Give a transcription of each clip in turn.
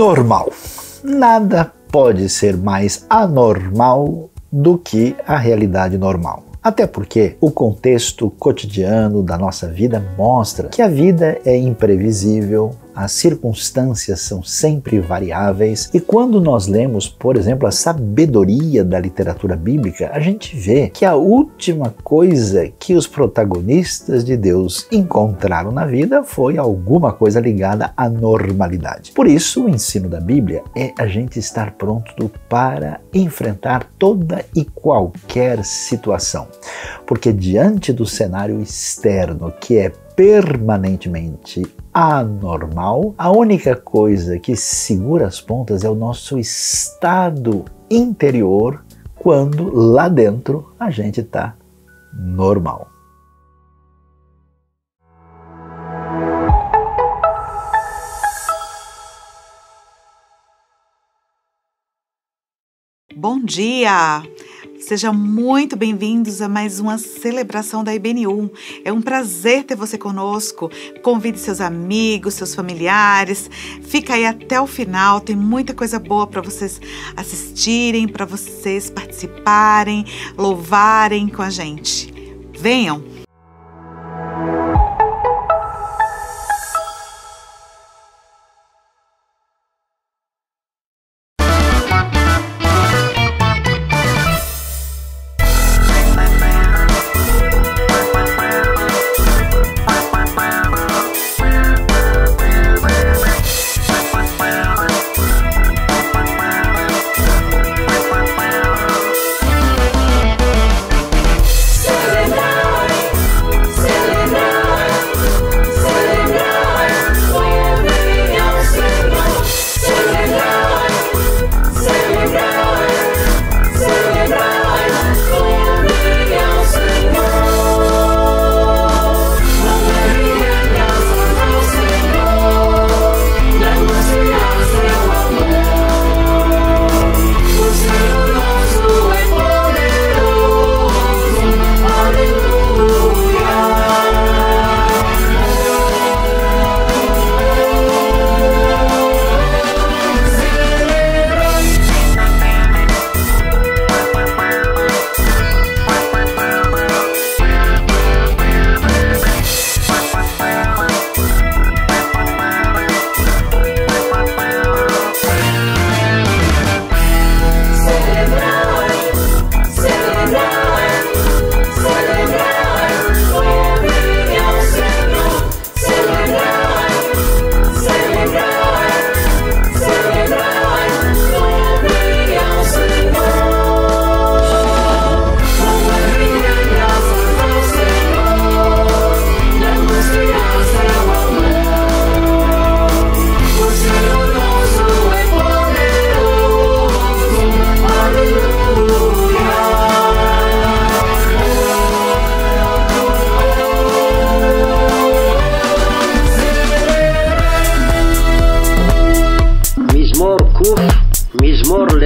Normal. Nada pode ser mais anormal do que a realidade normal. Até porque o contexto cotidiano da nossa vida mostra que a vida é imprevisível, as circunstâncias são sempre variáveis e quando nós lemos, por exemplo, a sabedoria da literatura bíblica, a gente vê que a última coisa que os protagonistas de Deus encontraram na vida foi alguma coisa ligada à normalidade. Por isso, o ensino da Bíblia é a gente estar pronto para enfrentar toda e qualquer situação. Porque diante do cenário externo, que é permanentemente anormal, a única coisa que segura as pontas é o nosso estado interior quando lá dentro a gente está normal. Bom dia! Sejam muito bem-vindos a mais uma celebração da IBNU. É um prazer ter você conosco. Convide seus amigos, seus familiares. Fica aí até o final. Tem muita coisa boa para vocês assistirem, para vocês participarem, louvarem com a gente. Venham!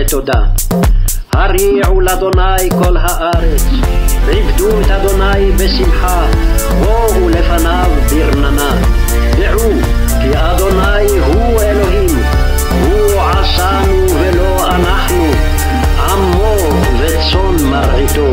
תודה. הריעו לאדוני כל הארץ, עבדו את אדוני בשמחה, בואו לפניו ברננה. דעו כי אדוני הוא אלוהים, הוא עשנו ולא אנחנו, עמו וצאן מרעיתו.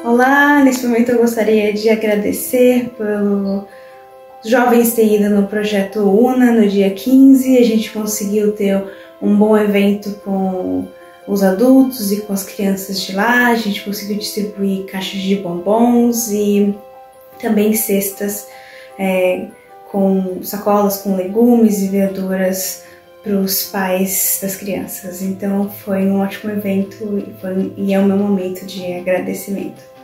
Olá, nesse momento eu gostaria de agradecer pelos jovens ter ido no projeto UNA no dia 15. A gente conseguiu ter um bom evento com os adultos e com as crianças de lá. A gente conseguiu distribuir caixas de bombons e também cestas com sacolas com legumes e verduras para os pais das crianças. Então foi um ótimo evento e é o meu momento de agradecimento.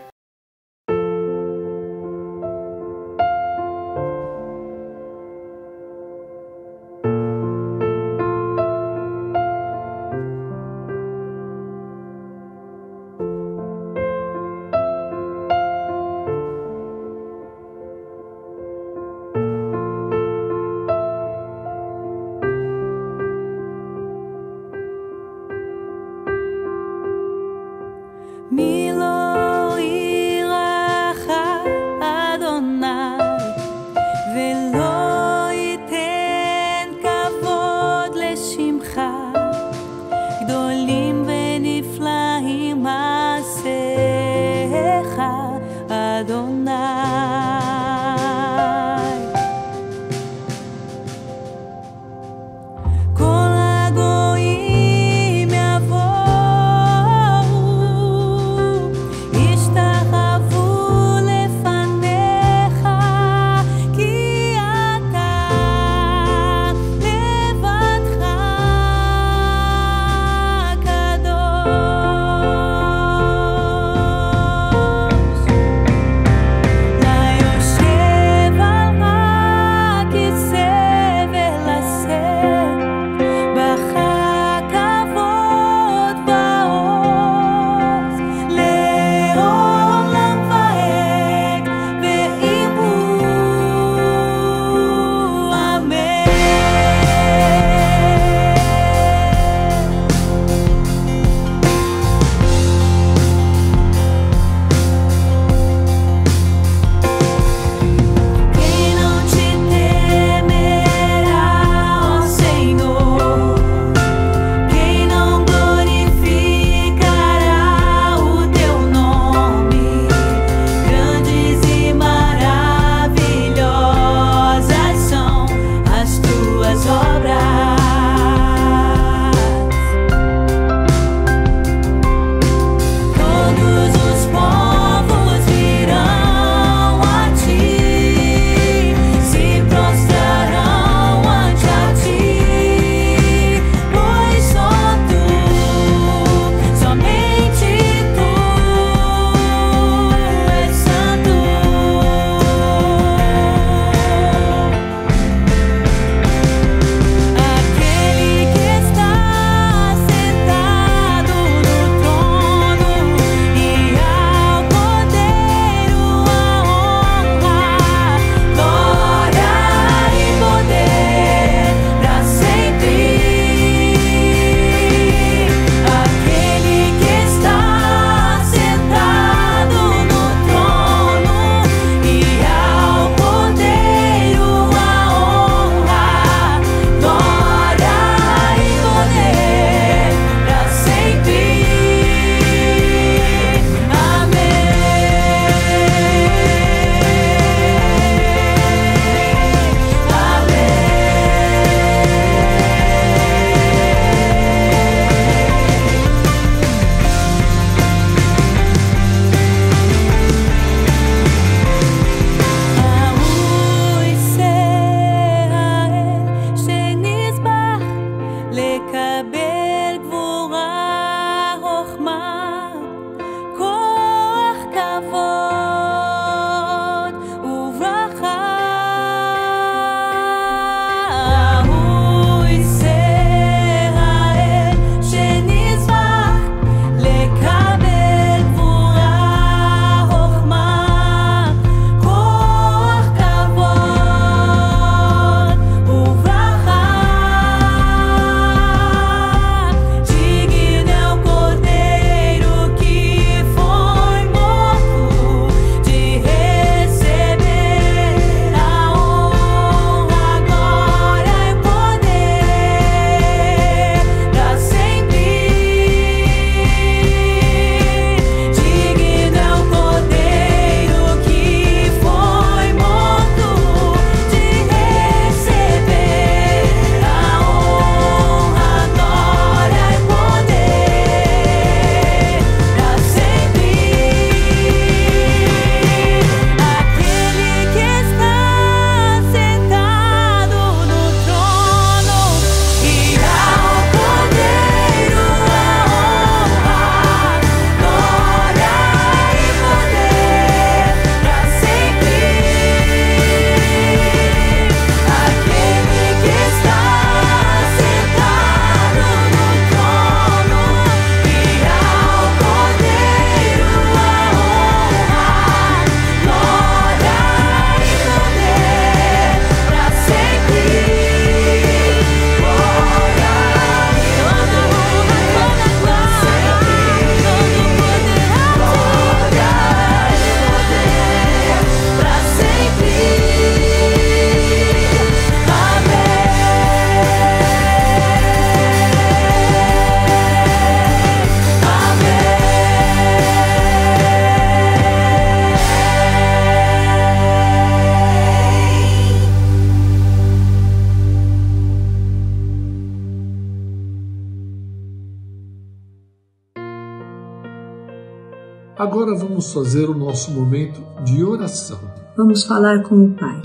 Agora vamos fazer o nosso momento de oração. Vamos falar com o Pai.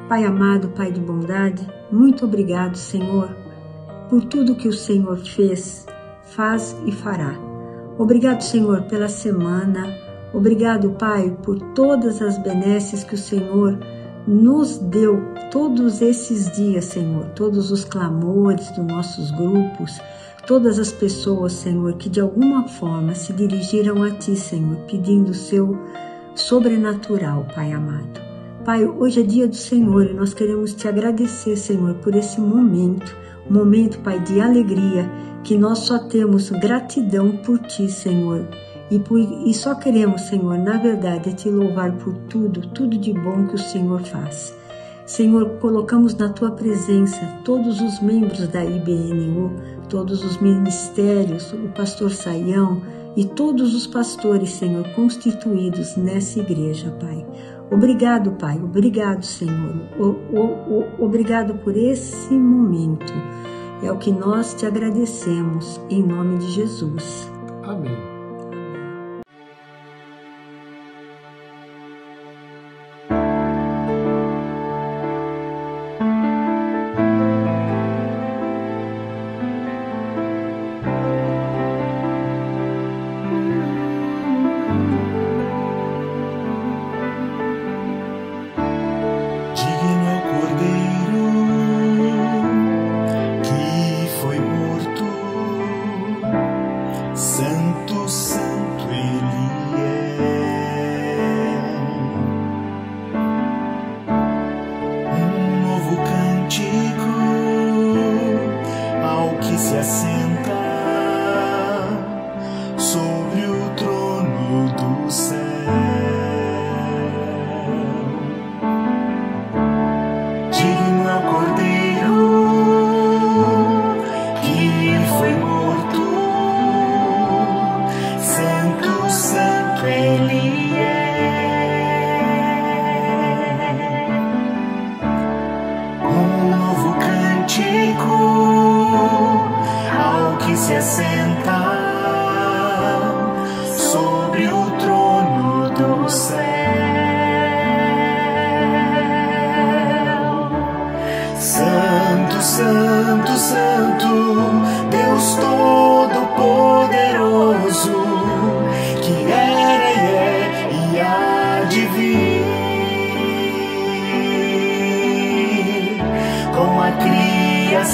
Pai amado, Pai de bondade, muito obrigado, Senhor, por tudo que o Senhor fez, faz e fará. Obrigado, Senhor, pela semana. Obrigado, Pai, por todas as benesses que o Senhor nos deu todos esses dias, Senhor, todos os clamores dos nossos grupos, todas as pessoas, Senhor, que de alguma forma se dirigiram a Ti, Senhor, pedindo o Seu sobrenatural, Pai amado. Pai, hoje é dia do Senhor e nós queremos Te agradecer, Senhor, por esse momento, Pai, de alegria, que nós só temos gratidão por Ti, Senhor. E só queremos, Senhor, na verdade, Te louvar por tudo de bom que o Senhor faz. Senhor, colocamos na Tua presença todos os membros da IBNU, todos os ministérios, o pastor Saião e todos os pastores, Senhor, constituídos nessa igreja, Pai. Obrigado, Pai. Obrigado, Senhor. Obrigado por esse momento. É o que nós Te agradecemos, em nome de Jesus. Amém.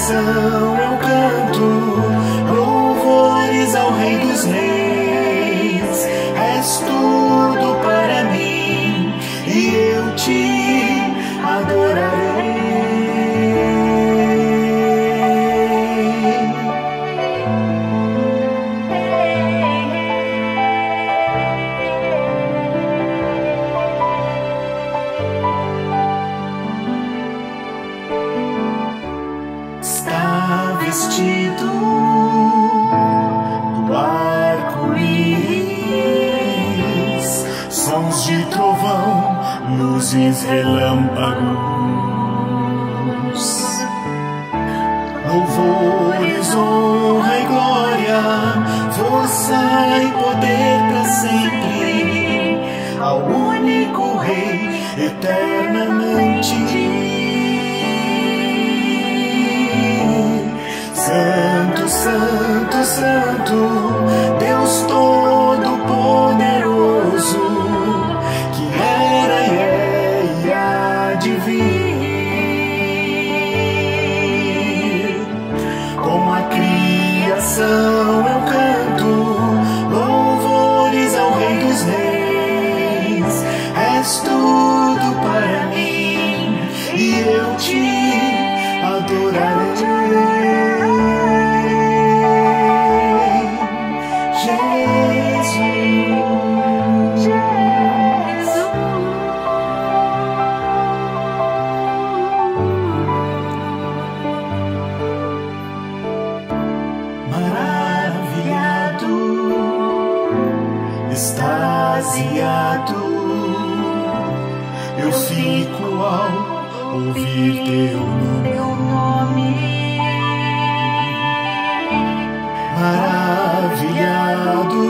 Eu canto louvores ao Rei dos Reis. És tudo para mim e eu Te adorarei. Vestido do arco-íris, sons de trovão, luzes, relâmpagos, louvores, honra e glória, força e poder para sempre, ao único Rei eternamente. Santo, Santo, Santo, Deus Todo-Poderoso, que era e é e há de vir. Com a criação eu canto louvores ao Rei dos Reis. És tudo para mim e eu Te adorarei. Extasiado, eu fico ao ouvir Teu nome. Maravilhado,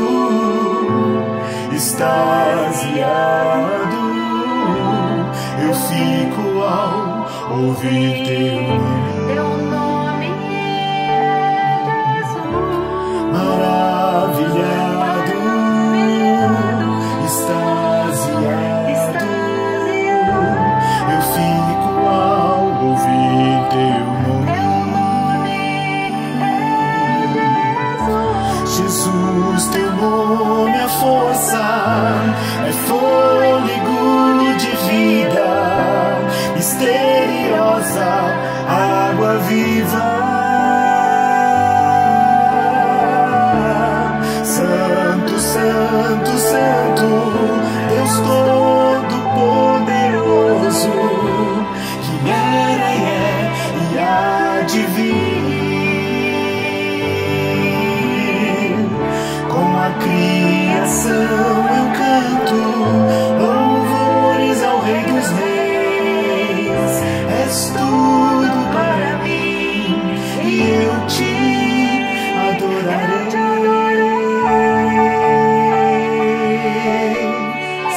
extasiado, eu fico ao ouvir teu nome, maravilhado, extasiado, eu fico ao ouvir teu nome, Jesus, teu nome é força, é fôlego de vida, misteriosa, água viva. Santo, santo, santo, Deus Todo-Poderoso, que era e é e há de vir. Com a criação eu canto louvores ao Rei dos Reis. És tudo para mim e eu te adorarei.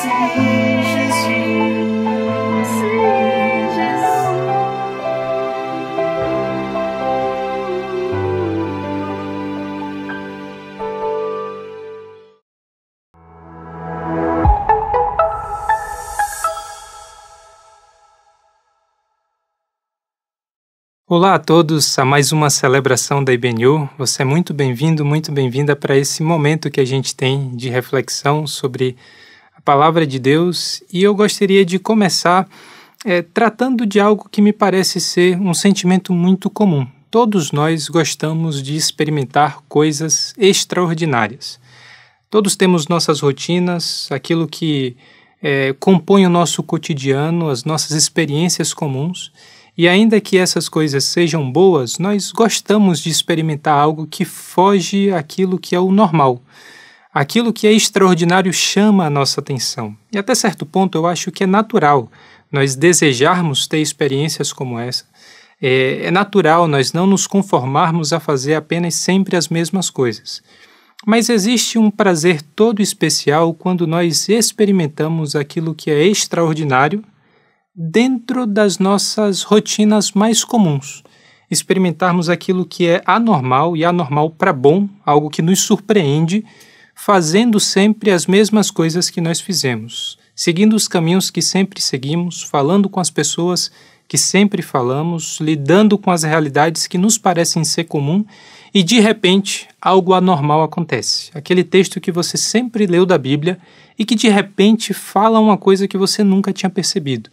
Sim, Jesus, sim, Jesus. Olá a todos a mais uma celebração da IBNU. Você é muito bem-vindo, muito bem-vinda para esse momento que a gente tem de reflexão sobre a Palavra de Deus. E eu gostaria de começar tratando de algo que me parece ser um sentimento muito comum. Todos nós gostamos de experimentar coisas extraordinárias. Todos temos nossas rotinas, aquilo que compõe o nosso cotidiano, as nossas experiências comuns. E ainda que essas coisas sejam boas, nós gostamos de experimentar algo que foge àquilo que é o normal. Aquilo que é extraordinário chama a nossa atenção. E até certo ponto eu acho que é natural nós desejarmos ter experiências como essa. É natural nós não nos conformarmos a fazer apenas sempre as mesmas coisas. Mas existe um prazer todo especial quando nós experimentamos aquilo que é extraordinário dentro das nossas rotinas mais comuns. Experimentarmos aquilo que é anormal e anormal para bom, algo que nos surpreende, fazendo sempre as mesmas coisas que nós fizemos, seguindo os caminhos que sempre seguimos, falando com as pessoas que sempre falamos, lidando com as realidades que nos parecem ser comum e, de repente, algo anormal acontece. Aquele texto que você sempre leu da Bíblia e que, de repente, fala uma coisa que você nunca tinha percebido.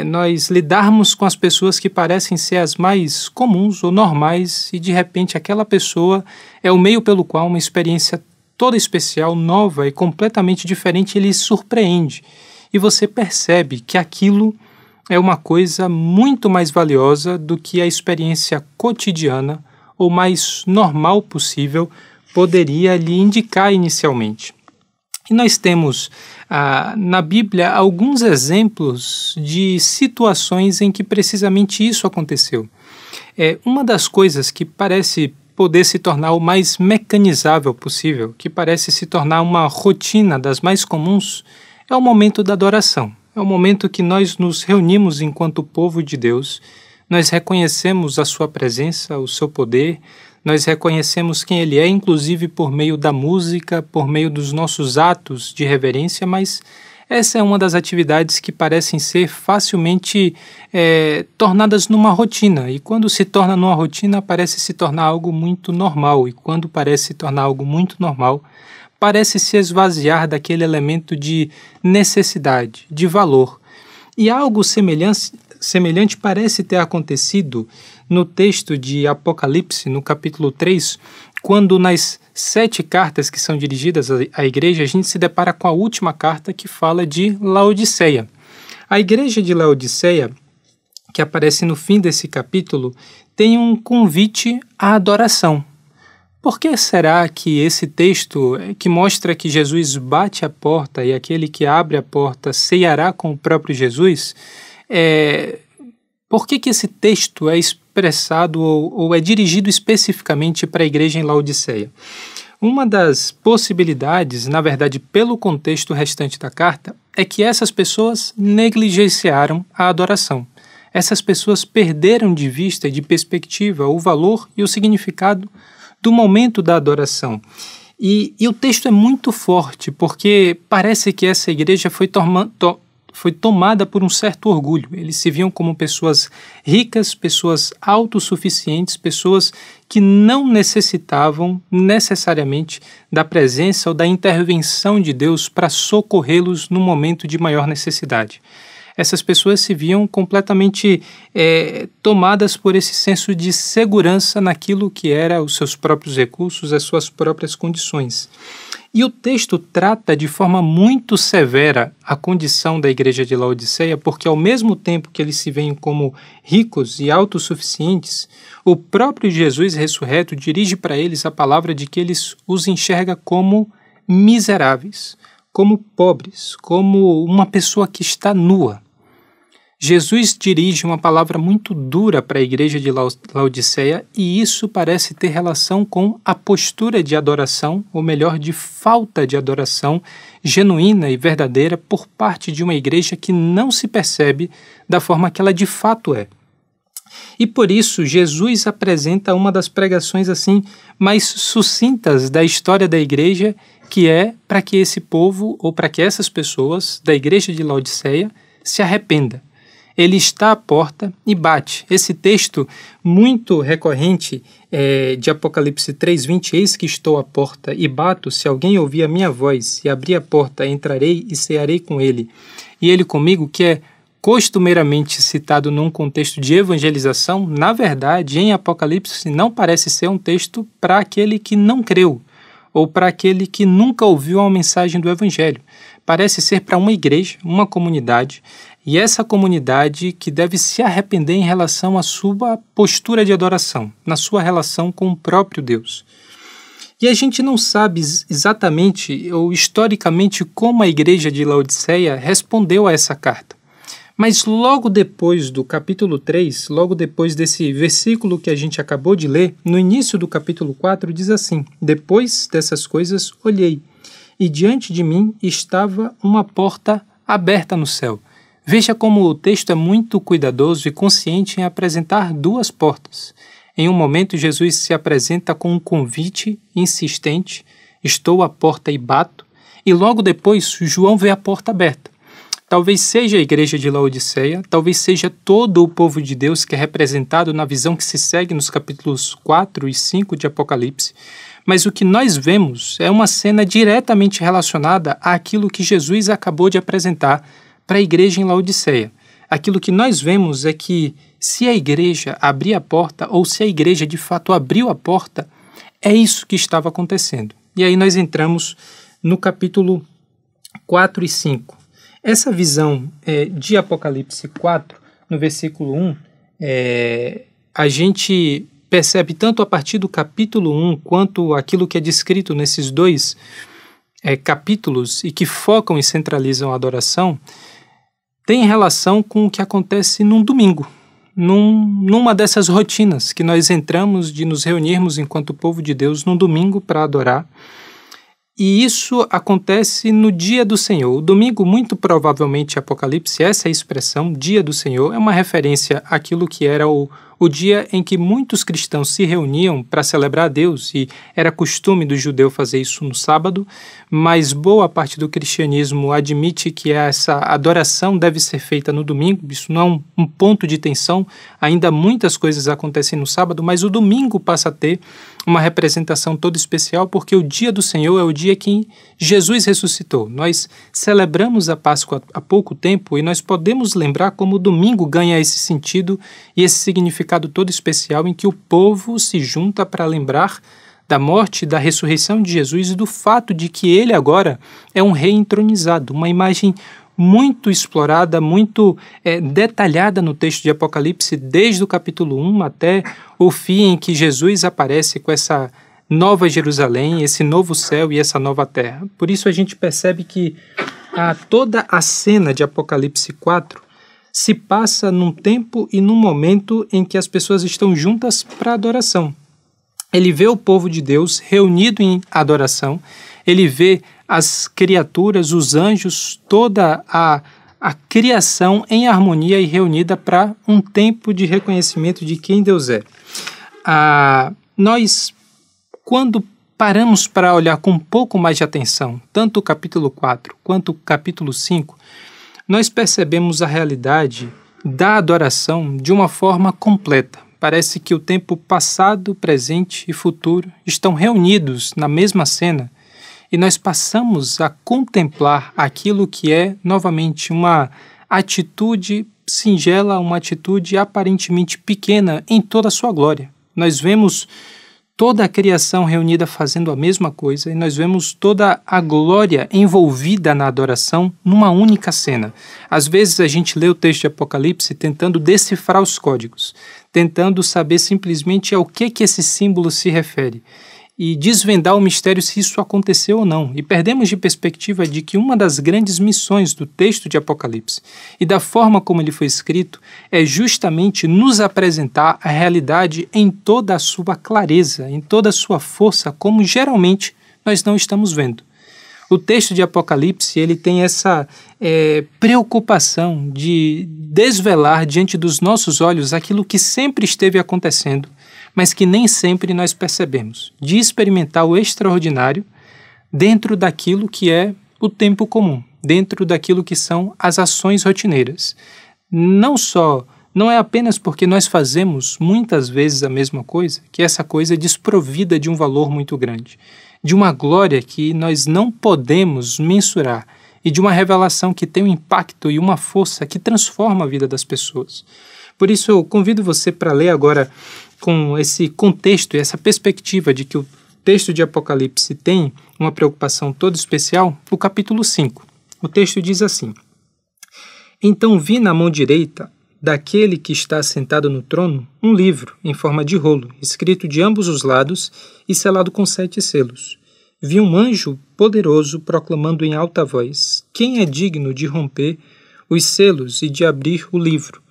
Nós lidarmos com as pessoas que parecem ser as mais comuns ou normais e, de repente, aquela pessoa é o meio pelo qual uma experiência toda especial, nova e completamente diferente lhe surpreende. E você percebe que aquilo é uma coisa muito mais valiosa do que a experiência cotidiana ou mais normal possível poderia lhe indicar inicialmente. E nós temos na Bíblia alguns exemplos de situações em que precisamente isso aconteceu. Uma das coisas que parece poder se tornar o mais mecanizável possível, que parece se tornar uma rotina das mais comuns, é o momento da adoração. É o momento que nós nos reunimos enquanto povo de Deus, nós reconhecemos a sua presença, o seu poder, nós reconhecemos quem Ele é, inclusive por meio da música, por meio dos nossos atos de reverência, mas essa é uma das atividades que parecem ser facilmente tornadas numa rotina, e quando se torna numa rotina parece se tornar algo muito normal, e quando parece se tornar algo muito normal, parece se esvaziar daquele elemento de necessidade, de valor. E algo semelhante parece ter acontecido no texto de Apocalipse, no capítulo 3, quando nas 7 cartas que são dirigidas à igreja, a gente se depara com a última carta que fala de Laodiceia. A igreja de Laodiceia, que aparece no fim desse capítulo, tem um convite à adoração. Por que será que esse texto, que mostra que Jesus bate a porta e aquele que abre a porta ceiará com o próprio Jesus, por que esse texto é expressado ou é dirigido especificamente para a igreja em Laodiceia? Uma das possibilidades, na verdade, pelo contexto restante da carta, é que essas pessoas negligenciaram a adoração. Essas pessoas perderam de vista e de perspectiva o valor e o significado do momento da adoração. E o texto é muito forte, porque parece que essa igreja foi tomada por um certo orgulho. Eles se viam como pessoas ricas, pessoas autossuficientes, pessoas que não necessitavam necessariamente da presença ou da intervenção de Deus para socorrê-los no momento de maior necessidade. Essas pessoas se viam completamente tomadas por esse senso de segurança naquilo que era os seus próprios recursos, as suas próprias condições. E o texto trata de forma muito severa a condição da igreja de Laodiceia, porque ao mesmo tempo que eles se veem como ricos e autossuficientes, o próprio Jesus ressurreto dirige para eles a palavra de que eles os enxerga como miseráveis, como pobres, como uma pessoa que está nua. Jesus dirige uma palavra muito dura para a igreja de Laodiceia e isso parece ter relação com a postura de adoração, ou melhor, de falta de adoração genuína e verdadeira por parte de uma igreja que não se percebe da forma que ela de fato é. E por isso Jesus apresenta uma das pregações assim mais sucintas da história da igreja, que é para que esse povo, ou para que essas pessoas da igreja de Laodiceia se arrependa. Ele está à porta e bate. Esse texto muito recorrente de Apocalipse 3:20, eis que estou à porta e bato, se alguém ouvir a minha voz e abrir a porta, entrarei e cearei com ele, e ele comigo, que é costumeiramente citado num contexto de evangelização, na verdade, em Apocalipse não parece ser um texto para aquele que não creu, ou para aquele que nunca ouviu a mensagem do Evangelho. Parece ser para uma igreja, uma comunidade, e essa comunidade que deve se arrepender em relação à sua postura de adoração, na sua relação com o próprio Deus. E a gente não sabe exatamente ou historicamente como a igreja de Laodiceia respondeu a essa carta. Mas logo depois do capítulo 3, logo depois desse versículo que a gente acabou de ler, no início do capítulo 4 diz assim: depois dessas coisas olhei, e diante de mim estava uma porta aberta no céu. Veja como o texto é muito cuidadoso e consciente em apresentar duas portas. Em um momento, Jesus se apresenta com um convite insistente, estou à porta e bato, e logo depois João vê a porta aberta. Talvez seja a igreja de Laodiceia, talvez seja todo o povo de Deus que é representado na visão que se segue nos capítulos 4 e 5 de Apocalipse, mas o que nós vemos é uma cena diretamente relacionada àquilo que Jesus acabou de apresentar para a igreja em Laodiceia. Aquilo que nós vemos é que se a igreja abrir a porta, ou se a igreja de fato abriu a porta, é isso que estava acontecendo. E aí nós entramos no capítulo 4 e 5. Essa visão de Apocalipse 4, no versículo 1, a gente percebe tanto a partir do capítulo 1 quanto aquilo que é descrito nesses dois capítulos e que focam e centralizam a adoração, tem relação com o que acontece num domingo, numa dessas rotinas que nós entramos de nos reunirmos enquanto povo de Deus num domingo para adorar. E isso acontece no dia do Senhor. O domingo, muito provavelmente, Apocalipse, essa expressão, dia do Senhor, é uma referência àquilo que era o dia em que muitos cristãos se reuniam para celebrar a Deus, e era costume do judeu fazer isso no sábado, mas boa parte do cristianismo admite que essa adoração deve ser feita no domingo. Isso não é um ponto de tensão, ainda muitas coisas acontecem no sábado, mas o domingo passa a ter uma representação toda especial, porque o dia do Senhor é o dia que Jesus ressuscitou. Nós celebramos a Páscoa há pouco tempo e nós podemos lembrar como o domingo ganha esse sentido e esse significado todo especial em que o povo se junta para lembrar da morte e da ressurreição de Jesus e do fato de que ele agora é um rei entronizado, uma imagem muito explorada, muito detalhada no texto de Apocalipse, desde o capítulo 1 até o fim em que Jesus aparece com essa nova Jerusalém, esse novo céu e essa nova terra. Por isso a gente percebe que toda a cena de Apocalipse 4 se passa num tempo e num momento em que as pessoas estão juntas para adoração. ele vê o povo de Deus reunido em adoração, ele vê as criaturas, os anjos, toda a criação em harmonia e reunida para um tempo de reconhecimento de quem Deus é. Nós, quando paramos para olhar com um pouco mais de atenção, tanto o capítulo 4 quanto o capítulo 5, nós percebemos a realidade da adoração de uma forma completa. Parece que o tempo passado, presente e futuro estão reunidos na mesma cena e nós passamos a contemplar aquilo que é, novamente, uma atitude singela, uma atitude aparentemente pequena em toda a sua glória. Nós vemos toda a criação reunida fazendo a mesma coisa e nós vemos toda a glória envolvida na adoração numa única cena. Às vezes a gente lê o texto de Apocalipse tentando decifrar os códigos, tentando saber simplesmente ao que esse símbolo se refere e desvendar o mistério se isso aconteceu ou não. E perdemos de perspectiva de que uma das grandes missões do texto de Apocalipse e da forma como ele foi escrito é justamente nos apresentar a realidade em toda a sua clareza, em toda a sua força, como geralmente nós não estamos vendo. O texto de Apocalipse ele tem essa preocupação de desvelar diante dos nossos olhos aquilo que sempre esteve acontecendo, mas que nem sempre nós percebemos, de experimentar o extraordinário dentro daquilo que é o tempo comum, dentro daquilo que são as ações rotineiras. Não é apenas porque nós fazemos muitas vezes a mesma coisa, que essa coisa é desprovida de um valor muito grande, de uma glória que nós não podemos mensurar e de uma revelação que tem um impacto e uma força que transforma a vida das pessoas. Por isso eu convido você para ler agora com esse contexto e essa perspectiva de que o texto de Apocalipse tem uma preocupação toda especial, o capítulo 5. O texto diz assim: Então vi na mão direita daquele que está sentado no trono um livro em forma de rolo, escrito de ambos os lados e selado com 7 selos. Vi um anjo poderoso proclamando em alta voz: Quem é digno de romper os selos e de abrir o livro?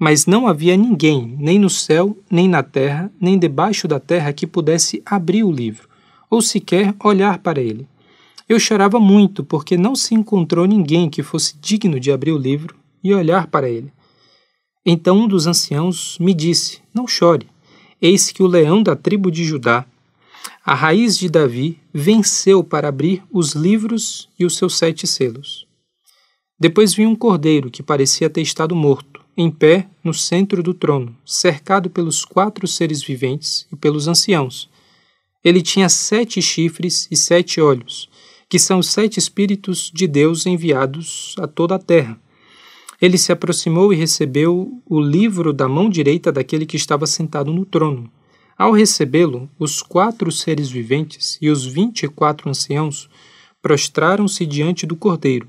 Mas não havia ninguém, nem no céu, nem na terra, nem debaixo da terra, que pudesse abrir o livro, ou sequer olhar para ele. Eu chorava muito, porque não se encontrou ninguém que fosse digno de abrir o livro e olhar para ele. Então um dos anciãos me disse: Não chore, eis que o leão da tribo de Judá, a raiz de Davi, venceu para abrir os livros e os seus 7 selos. Depois vi um cordeiro que parecia ter estado morto, em pé no centro do trono, cercado pelos 4 seres viventes e pelos anciãos. Ele tinha 7 chifres e 7 olhos, que são os 7 espíritos de Deus enviados a toda a terra. Ele se aproximou e recebeu o livro da mão direita daquele que estava sentado no trono. Ao recebê-lo, os 4 seres viventes e os 24 anciãos prostraram-se diante do cordeiro.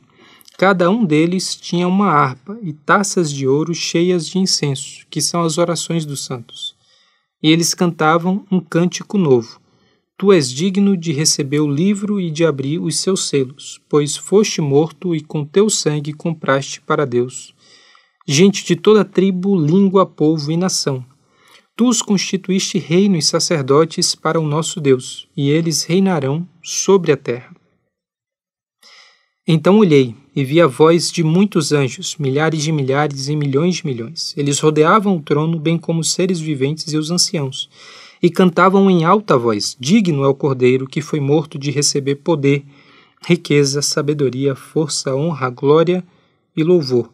Cada um deles tinha uma harpa e taças de ouro cheias de incenso, que são as orações dos santos. E eles cantavam um cântico novo. Tu és digno de receber o livro e de abrir os seus selos, pois foste morto e com teu sangue compraste para Deus gente de toda tribo, língua, povo e nação. Tu os constituíste reino e sacerdotes para o nosso Deus, e eles reinarão sobre a terra. Então olhei e vi a voz de muitos anjos, milhares de milhares e milhões de milhões. Eles rodeavam o trono, bem como os seres viventes e os anciãos, e cantavam em alta voz: Digno é o Cordeiro que foi morto de receber poder, riqueza, sabedoria, força, honra, glória e louvor.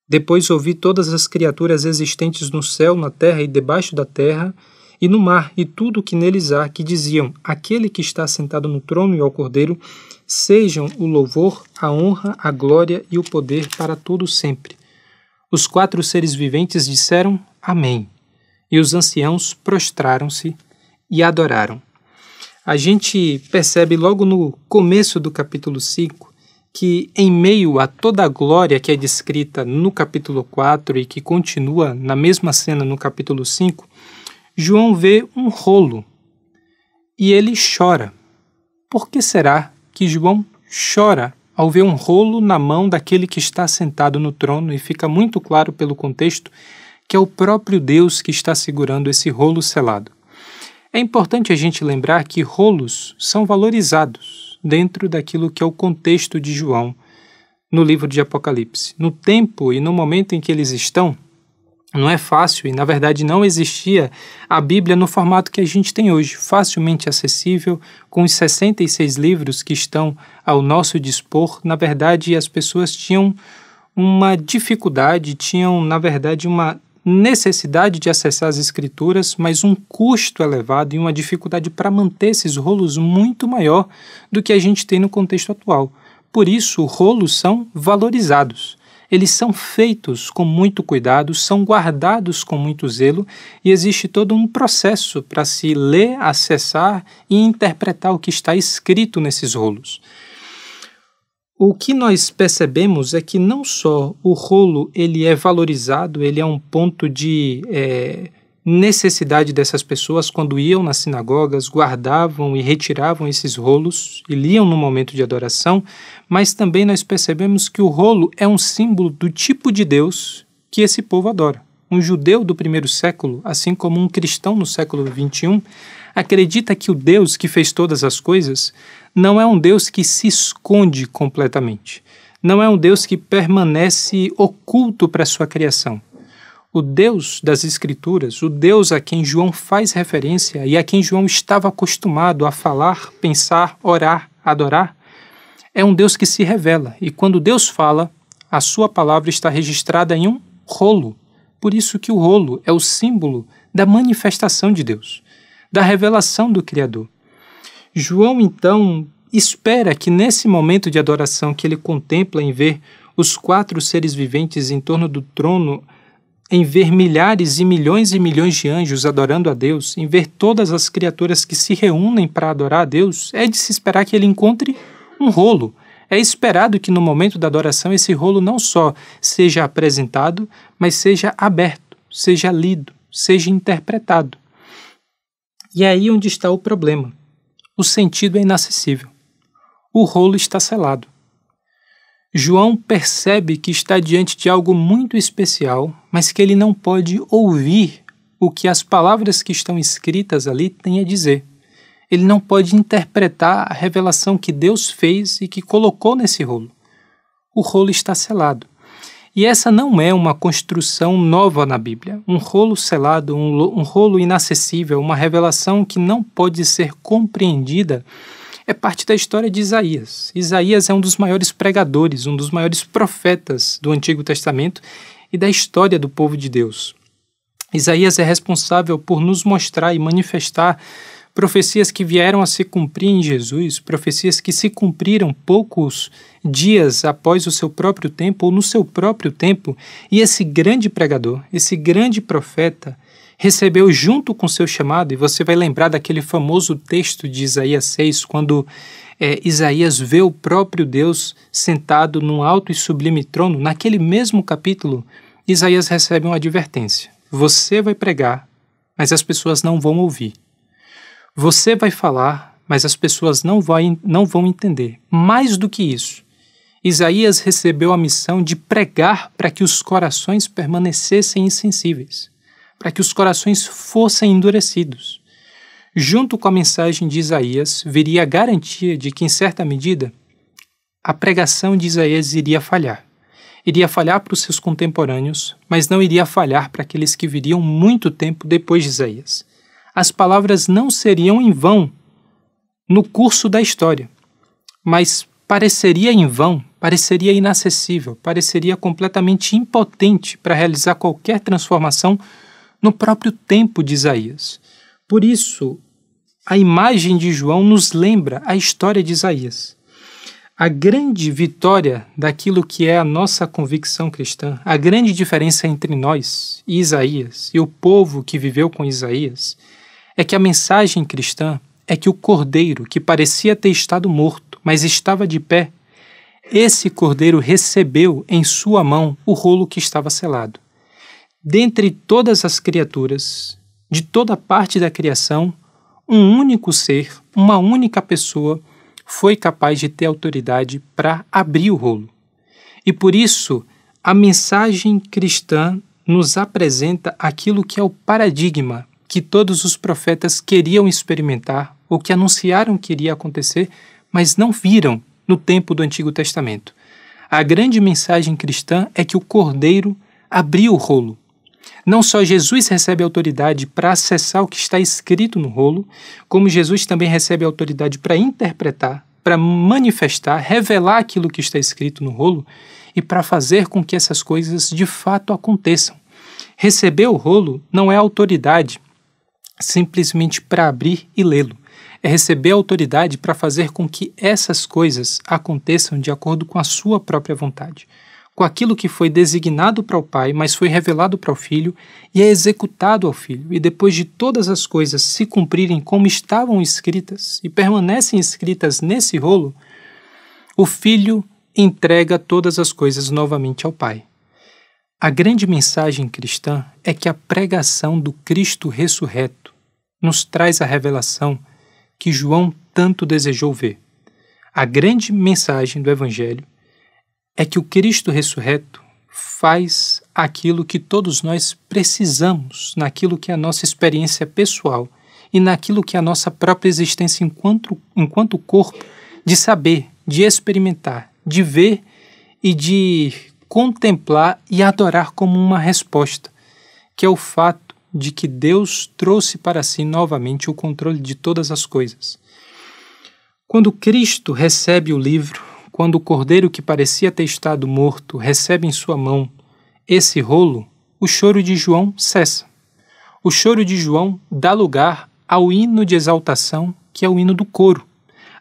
Depois ouvi todas as criaturas existentes no céu, na terra e debaixo da terra, e no mar, e tudo o que neles há, que diziam: Aquele que está sentado no trono e ao Cordeiro, sejam o louvor, a honra, a glória e o poder para todo sempre. Os 4 seres viventes disseram: Amém. E os anciãos prostraram-se e adoraram. A gente percebe logo no começo do capítulo 5 que, em meio a toda a glória que é descrita no capítulo 4 e que continua na mesma cena no capítulo 5, João vê um rolo e ele chora. Por que será que João chora ao ver um rolo na mão daquele que está sentado no trono? E fica muito claro pelo contexto que é o próprio Deus que está segurando esse rolo selado. É importante a gente lembrar que rolos são valorizados dentro daquilo que é o contexto de João no livro de Apocalipse. No tempo e no momento em que eles estão, não é fácil e, na verdade, não existia a Bíblia no formato que a gente tem hoje, facilmente acessível, com os 66 livros que estão ao nosso dispor. Na verdade, as pessoas tinham uma dificuldade, tinham, na verdade, uma necessidade de acessar as escrituras, mas um custo elevado e uma dificuldade para manter esses rolos muito maior do que a gente tem no contexto atual. Por isso, rolos são valorizados. Eles são feitos com muito cuidado, são guardados com muito zelo e existe todo um processo para se ler, acessar e interpretar o que está escrito nesses rolos. O que nós percebemos é que não só o rolo ele é valorizado, ele é um ponto de necessidade dessas pessoas quando iam nas sinagogas, guardavam e retiravam esses rolos e liam no momento de adoração, mas também nós percebemos que o rolo é um símbolo do tipo de Deus que esse povo adora. Um judeu do primeiro século, assim como um cristão no século XXI, acredita que o Deus que fez todas as coisas não é um Deus que se esconde completamente. Não é um Deus que permanece oculto para a sua criação. O Deus das Escrituras, o Deus a quem João faz referência e a quem João estava acostumado a falar, pensar, orar, adorar, é um Deus que se revela. E quando Deus fala, a sua palavra está registrada em um rolo. Por isso que o rolo é o símbolo da manifestação de Deus, da revelação do Criador. João, então, espera que nesse momento de adoração que ele contempla em ver os 4 seres viventes em torno do trono, em ver milhares e milhões de anjos adorando a Deus, em ver todas as criaturas que se reúnem para adorar a Deus, é de se esperar que ele encontre um rolo. É esperado que no momento da adoração esse rolo não só seja apresentado, mas seja aberto, seja lido, seja interpretado. E é aí onde está o problema. O sentido é inacessível. O rolo está selado. João percebe que está diante de algo muito especial, mas que ele não pode ouvir o que as palavras que estão escritas ali têm a dizer. Ele não pode interpretar a revelação que Deus fez e que colocou nesse rolo. O rolo está selado. E essa não é uma construção nova na Bíblia. Um rolo selado, um rolo inacessível, uma revelação que não pode ser compreendida, é parte da história de Isaías. Isaías é um dos maiores pregadores, um dos maiores profetas do Antigo Testamento e da história do povo de Deus. Isaías é responsável por nos mostrar e manifestar profecias que vieram a se cumprir em Jesus, profecias que se cumpriram poucos dias após o seu próprio tempo ou no seu próprio tempo, e esse grande pregador, esse grande profeta, recebeu junto com seu chamado, e você vai lembrar daquele famoso texto de Isaías 6, quando Isaías vê o próprio Deus sentado num alto e sublime trono. Naquele mesmo capítulo, Isaías recebe uma advertência. Você vai pregar, mas as pessoas não vão ouvir. Você vai falar, mas as pessoas não vão entender. Mais do que isso, Isaías recebeu a missão de pregar para que os corações permanecessem insensíveis, para que os corações fossem endurecidos. Junto com a mensagem de Isaías, viria a garantia de que, em certa medida, a pregação de Isaías iria falhar. Iria falhar para os seus contemporâneos, mas não iria falhar para aqueles que viriam muito tempo depois de Isaías. As palavras não seriam em vão no curso da história, mas pareceria em vão, pareceria inacessível, pareceria completamente impotente para realizar qualquer transformação no próprio tempo de Isaías. Por isso, a imagem de João nos lembra a história de Isaías. A grande vitória daquilo que é a nossa convicção cristã, a grande diferença entre nós e Isaías e o povo que viveu com Isaías, é que a mensagem cristã é que o cordeiro, que parecia ter estado morto, mas estava de pé, esse cordeiro recebeu em sua mão o rolo que estava selado. Dentre todas as criaturas, de toda parte da criação, um único ser, uma única pessoa, foi capaz de ter autoridade para abrir o rolo. E por isso, a mensagem cristã nos apresenta aquilo que é o paradigma que todos os profetas queriam experimentar ou que anunciaram que iria acontecer, mas não viram no tempo do Antigo Testamento. A grande mensagem cristã é que o Cordeiro abriu o rolo. Não só Jesus recebe autoridade para acessar o que está escrito no rolo, como Jesus também recebe autoridade para interpretar, para manifestar, revelar aquilo que está escrito no rolo e para fazer com que essas coisas de fato aconteçam. Receber o rolo não é autoridade simplesmente para abrir e lê-lo. É receber a autoridade para fazer com que essas coisas aconteçam de acordo com a sua própria vontade, com aquilo que foi designado para o Pai, mas foi revelado para o Filho e é executado ao Filho. E depois de todas as coisas se cumprirem como estavam escritas e permanecem escritas nesse rolo, o Filho entrega todas as coisas novamente ao Pai. A grande mensagem cristã é que a pregação do Cristo ressurreto nos traz a revelação que João tanto desejou ver. A grande mensagem do Evangelho é que o Cristo ressurreto faz aquilo que todos nós precisamos, naquilo que é a nossa experiência pessoal e naquilo que é a nossa própria existência enquanto corpo, de saber, de experimentar, de ver e de contemplar e adorar como uma resposta, que é o fato de que Deus trouxe para si novamente o controle de todas as coisas. Quando Cristo recebe o livro, quando o cordeiro que parecia ter estado morto recebe em sua mão esse rolo, o choro de João cessa. O choro de João dá lugar ao hino de exaltação, que é o hino do coro.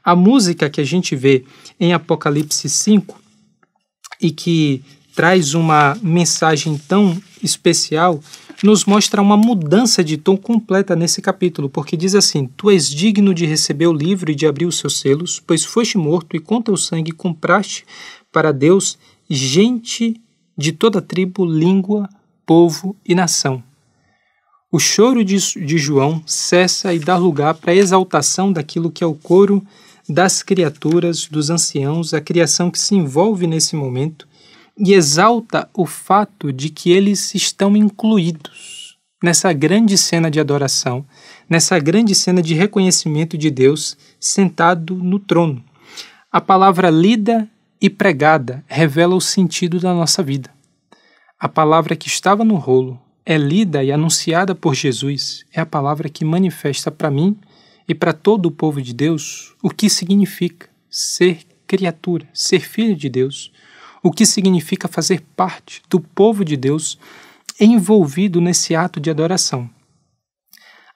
A música que a gente vê em Apocalipse 5 e que traz uma mensagem tão especial, nos mostra uma mudança de tom completa nesse capítulo, porque diz assim: Tu és digno de receber o livro e de abrir os seus selos, pois foste morto e com teu sangue compraste para Deus gente de toda tribo, língua, povo e nação. O choro de João cessa e dá lugar para a exaltação daquilo que é o coro das criaturas, dos anciãos, a criação que se envolve nesse momento, e exalta o fato de que eles estão incluídos nessa grande cena de adoração, nessa grande cena de reconhecimento de Deus sentado no trono. A palavra lida e pregada revela o sentido da nossa vida. A palavra que estava no rolo é lida e anunciada por Jesus, é a palavra que manifesta para mim e para todo o povo de Deus o que significa ser criatura, ser filho de Deus, o que significa fazer parte do povo de Deus envolvido nesse ato de adoração.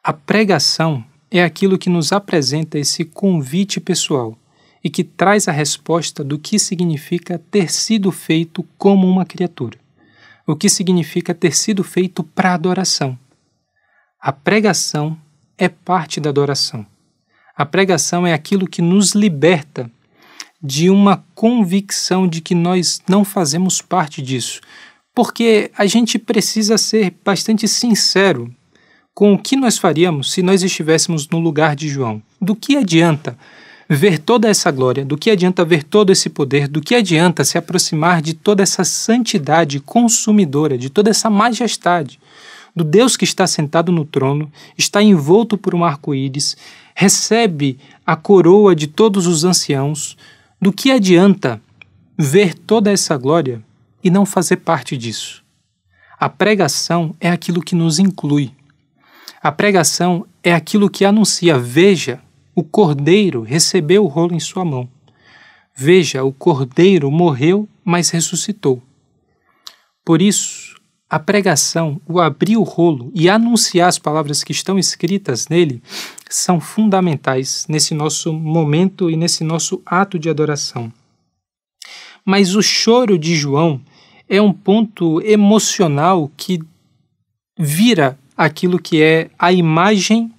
A pregação é aquilo que nos apresenta esse convite pessoal e que traz a resposta do que significa ter sido feito como uma criatura, o que significa ter sido feito para adoração. A pregação é parte da adoração. A pregação é aquilo que nos liberta de uma convicção de que nós não fazemos parte disso, porque a gente precisa ser bastante sincero com o que nós faríamos se nós estivéssemos no lugar de João. Do que adianta ver toda essa glória, do que adianta ver todo esse poder, do que adianta se aproximar de toda essa santidade consumidora, de toda essa majestade, do Deus que está sentado no trono, está envolto por um arco-íris, recebe a coroa de todos os anciãos. Do que adianta ver toda essa glória e não fazer parte disso? A pregação é aquilo que nos inclui. A pregação é aquilo que anuncia: veja, o Cordeiro recebeu o rolo em sua mão. Veja, o Cordeiro morreu, mas ressuscitou. Por isso, a pregação, o abrir o rolo e anunciar as palavras que estão escritas nele, são fundamentais nesse nosso momento e nesse nosso ato de adoração. Mas o choro de João é um ponto emocional que vira aquilo que é a imagem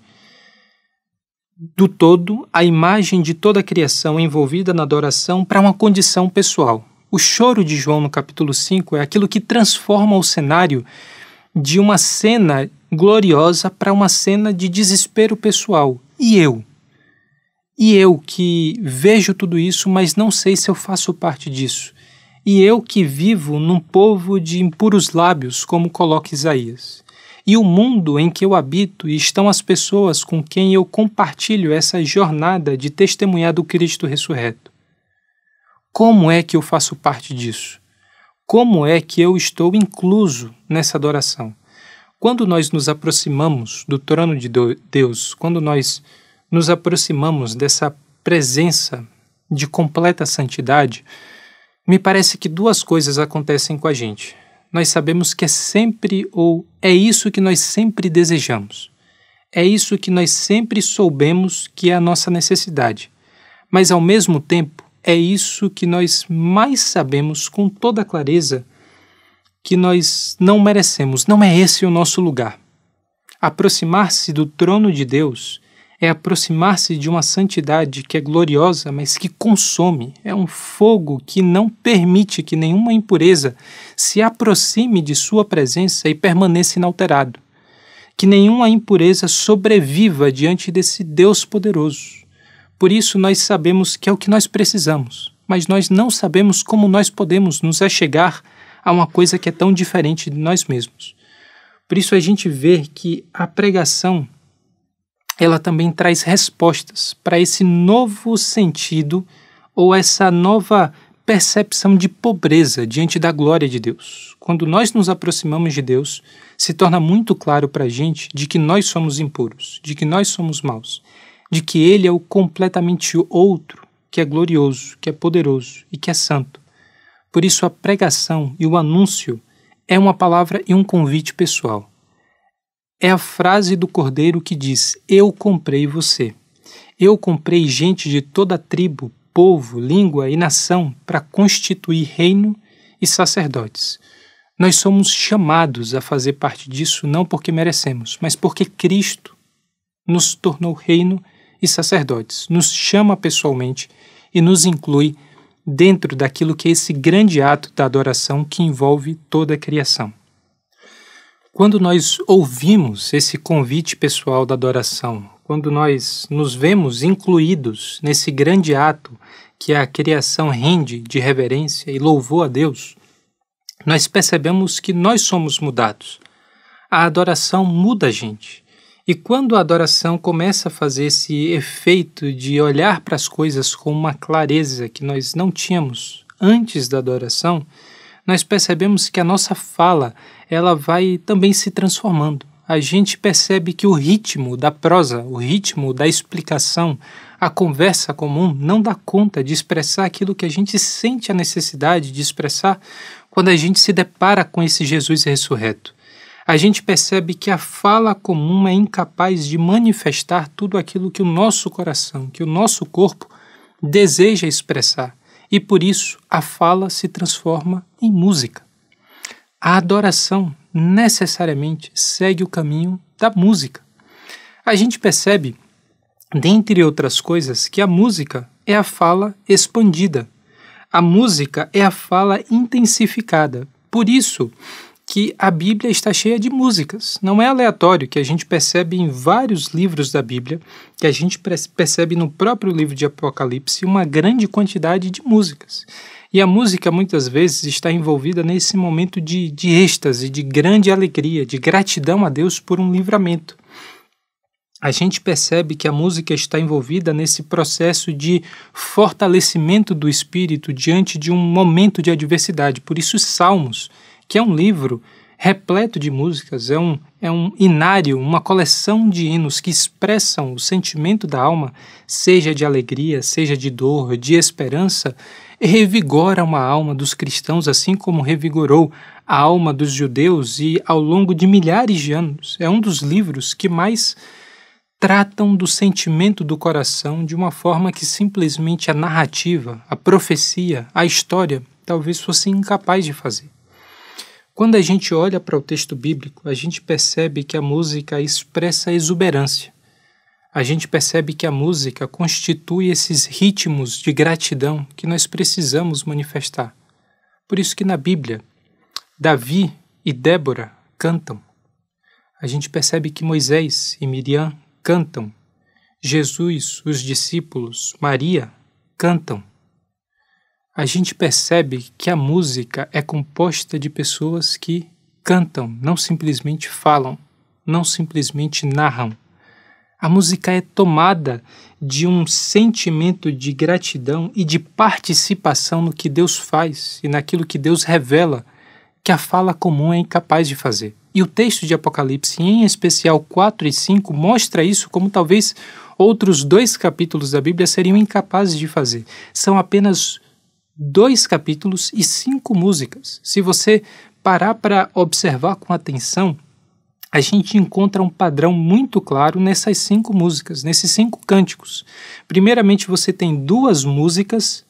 do todo, a imagem de toda a criação envolvida na adoração para uma condição pessoal. O choro de João no capítulo 5 é aquilo que transforma o cenário de uma cena gloriosa para uma cena de desespero pessoal. E eu? E eu que vejo tudo isso, mas não sei se eu faço parte disso. E eu que vivo num povo de impuros lábios, como coloca Isaías. e o mundo em que eu habito e estão as pessoas com quem eu compartilho essa jornada de testemunhar do Cristo ressurreto. Como é que eu faço parte disso? Como é que eu estou incluso nessa adoração? Quando nós nos aproximamos do trono de Deus, quando nós nos aproximamos dessa presença de completa santidade, me parece que duas coisas acontecem com a gente. Nós sabemos que é sempre ou é isso que nós sempre desejamos. É isso que nós sempre soubemos que é a nossa necessidade. Mas, ao mesmo tempo, é isso que nós mais sabemos com toda clareza que nós não merecemos. Não é esse o nosso lugar. Aproximar-se do trono de Deus é aproximar-se de uma santidade que é gloriosa, mas que consome. É um fogo que não permite que nenhuma impureza se aproxime de sua presença e permaneça inalterado. Que nenhuma impureza sobreviva diante desse Deus poderoso. Por isso nós sabemos que é o que nós precisamos, mas nós não sabemos como nós podemos nos achegar a uma coisa que é tão diferente de nós mesmos. Por isso a gente vê que a pregação ela também traz respostas para esse novo sentido ou essa nova percepção de pobreza diante da glória de Deus. Quando nós nos aproximamos de Deus, se torna muito claro para a gente de que nós somos impuros, de que nós somos maus, de que Ele é o completamente outro, que é glorioso, que é poderoso e que é santo. Por isso a pregação e o anúncio é uma palavra e um convite pessoal. É a frase do Cordeiro que diz: eu comprei você. Eu comprei gente de toda tribo, povo, língua e nação para constituir reino e sacerdotes. Nós somos chamados a fazer parte disso não porque merecemos, mas porque Cristo nos tornou reino e sacerdotes, nos chama pessoalmente e nos inclui dentro daquilo que é esse grande ato da adoração que envolve toda a criação. Quando nós ouvimos esse convite pessoal da adoração, quando nós nos vemos incluídos nesse grande ato que a criação rende de reverência e louvor a Deus, nós percebemos que nós somos mudados. A adoração muda a gente. E quando a adoração começa a fazer esse efeito de olhar para as coisas com uma clareza que nós não tínhamos antes da adoração, nós percebemos que a nossa fala ela vai também se transformando. A gente percebe que o ritmo da prosa, o ritmo da explicação, a conversa comum não dá conta de expressar aquilo que a gente sente a necessidade de expressar quando a gente se depara com esse Jesus ressurreto. A gente percebe que a fala comum é incapaz de manifestar tudo aquilo que o nosso coração, que o nosso corpo deseja expressar. E por isso a fala se transforma em música. A adoração necessariamente segue o caminho da música. A gente percebe, dentre outras coisas, que a música é a fala expandida. A música é a fala intensificada. Por isso que a Bíblia está cheia de músicas. Não é aleatório que a gente percebe em vários livros da Bíblia, que a gente percebe no próprio livro de Apocalipse, uma grande quantidade de músicas. E a música muitas vezes está envolvida nesse momento de êxtase, de grande alegria, de gratidão a Deus por um livramento. A gente percebe que a música está envolvida nesse processo de fortalecimento do espírito diante de um momento de adversidade. Por isso, os Salmos, que é um livro repleto de músicas, é um inário, uma coleção de hinos que expressam o sentimento da alma, seja de alegria, seja de dor, de esperança, revigora uma alma dos cristãos, assim como revigorou a alma dos judeus e ao longo de milhares de anos. É um dos livros que mais tratam do sentimento do coração de uma forma que simplesmente a narrativa, a profecia, a história talvez fosse incapaz de fazer. Quando a gente olha para o texto bíblico, a gente percebe que a música expressa exuberância. A gente percebe que a música constitui esses ritmos de gratidão que nós precisamos manifestar. Por isso que na Bíblia, Davi e Débora cantam. A gente percebe que Moisés e Miriam cantam. Jesus, os discípulos, Maria, cantam. A gente percebe que a música é composta de pessoas que cantam, não simplesmente falam. não simplesmente narram. A música é tomada de um sentimento de gratidão e de participação no que Deus faz e naquilo que Deus revela, que a fala comum é incapaz de fazer. E o texto de Apocalipse, em especial 4 e 5, mostra isso como talvez outros 2 capítulos da Bíblia seriam incapazes de fazer. São apenas 2 capítulos e 5 músicas. Se você parar para observar com atenção, a gente encontra um padrão muito claro nessas 5 músicas, nesses 5 cânticos. Primeiramente, você tem 2 músicas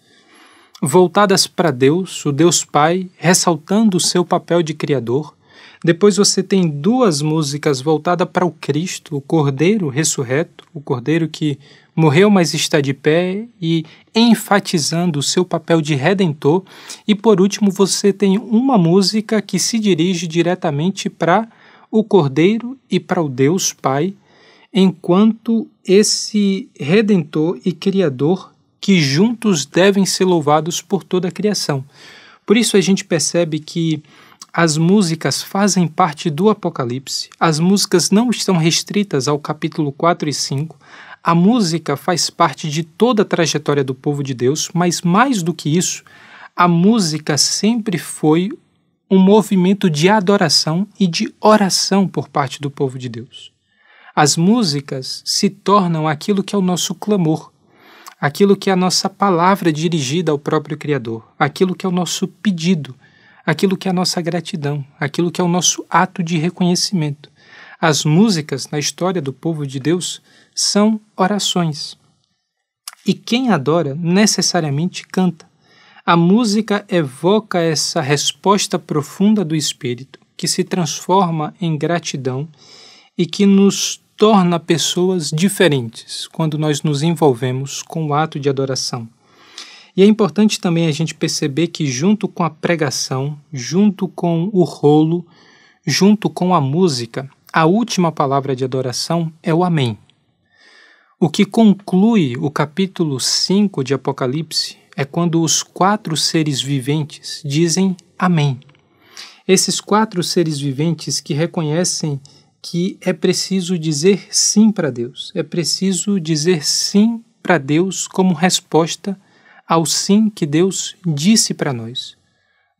voltadas para Deus, o Deus Pai, ressaltando o seu papel de Criador. Depois você tem 2 músicas voltadas para o Cristo, o Cordeiro ressurreto, o Cordeiro que morreu, mas está de pé, e enfatizando o seu papel de Redentor. E por último, você tem uma música que se dirige diretamente para o Cordeiro e para o Deus Pai, enquanto esse Redentor e Criador que juntos devem ser louvados por toda a criação. Por isso a gente percebe que as músicas fazem parte do Apocalipse, as músicas não estão restritas ao capítulo 4 e 5, a música faz parte de toda a trajetória do povo de Deus, mas mais do que isso, a música sempre foi um movimento de adoração e de oração por parte do povo de Deus. As músicas se tornam aquilo que é o nosso clamor, aquilo que é a nossa palavra dirigida ao próprio Criador, aquilo que é o nosso pedido, aquilo que é a nossa gratidão, aquilo que é o nosso ato de reconhecimento. As músicas na história do povo de Deus são orações. E quem adora necessariamente canta. A música evoca essa resposta profunda do Espírito, que se transforma em gratidão e que nos torna pessoas diferentes quando nós nos envolvemos com o ato de adoração. E é importante também a gente perceber que junto com a pregação, junto com o rolo, junto com a música, a última palavra de adoração é o Amém. O que conclui o capítulo 5 de Apocalipse é quando os 4 seres viventes dizem Amém. Esses 4 seres viventes que reconhecem que é preciso dizer sim para Deus, é preciso dizer sim para Deus como resposta ao sim que Deus disse para nós.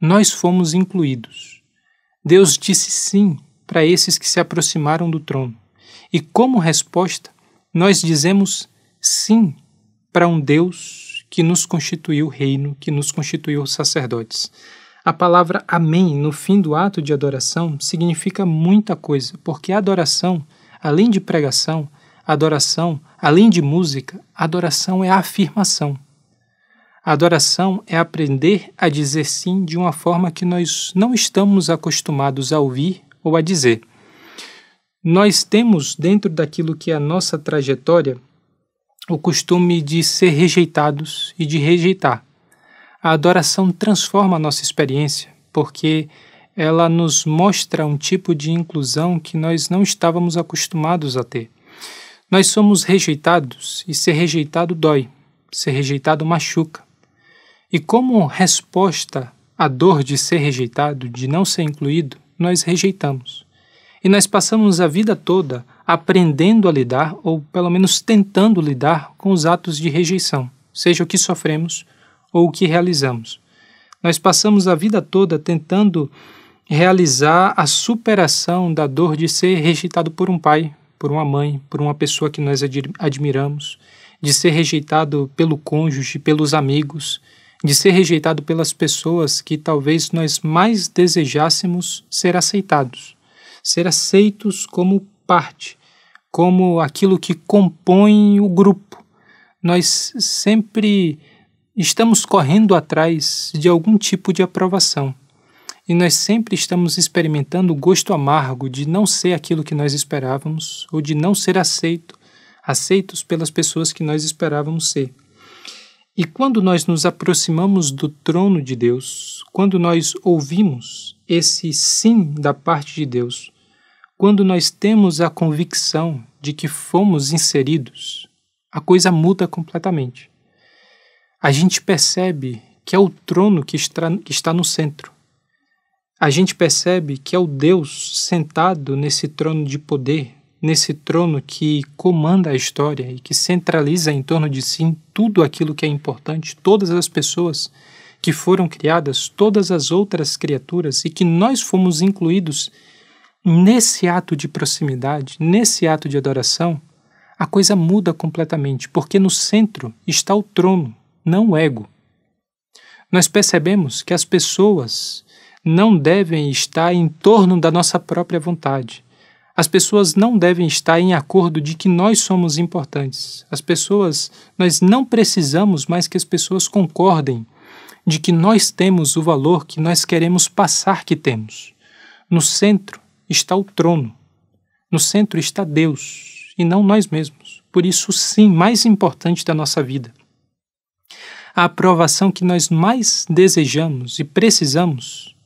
Nós fomos incluídos. Deus disse sim para esses que se aproximaram do trono. E como resposta, nós dizemos sim para um Deus que nos constituiu reino, que nos constituiu sacerdotes. A palavra amém no fim do ato de adoração significa muita coisa, porque a adoração, além de pregação, a adoração, além de música, a adoração é a afirmação. A adoração é aprender a dizer sim de uma forma que nós não estamos acostumados a ouvir ou a dizer. Nós temos, dentro daquilo que é a nossa trajetória, o costume de ser rejeitados e de rejeitar. A adoração transforma a nossa experiência, porque ela nos mostra um tipo de inclusão que nós não estávamos acostumados a ter. Nós somos rejeitados e ser rejeitado dói, ser rejeitado machuca. E como resposta à dor de ser rejeitado, de não ser incluído, nós rejeitamos. E nós passamos a vida toda aprendendo a lidar, ou pelo menos tentando lidar com os atos de rejeição, seja o que sofremos ou o que realizamos. Nós passamos a vida toda tentando realizar a superação da dor de ser rejeitado por um pai, por uma mãe, por uma pessoa que nós admiramos, de ser rejeitado pelo cônjuge, pelos amigos, de ser rejeitado pelas pessoas que talvez nós mais desejássemos ser aceitados, ser aceitos como parte, como aquilo que compõe o grupo. Nós sempre estamos correndo atrás de algum tipo de aprovação. E nós sempre estamos experimentando o gosto amargo de não ser aquilo que nós esperávamos ou de não ser aceitos pelas pessoas que nós esperávamos ser. E quando nós nos aproximamos do trono de Deus, quando nós ouvimos esse sim da parte de Deus, quando nós temos a convicção de que fomos inseridos, a coisa muda completamente. A gente percebe que é o trono que está no centro. a gente percebe que é o Deus sentado nesse trono de poder, nesse trono que comanda a história e que centraliza em torno de si tudo aquilo que é importante, todas as pessoas que foram criadas, todas as outras criaturas, e que nós fomos incluídos nesse ato de proximidade, nesse ato de adoração, a coisa muda completamente, porque no centro está o trono, não o ego. Nós percebemos que as pessoas não devem estar em torno da nossa própria vontade. As pessoas não devem estar em acordo de que nós somos importantes. Nós não precisamos mais que as pessoas concordem de que nós temos o valor que nós queremos passar que temos. No centro está o trono. No centro está Deus, e não nós mesmos. Por isso, o sim mais importante da nossa vida. A aprovação que nós mais desejamos e precisamos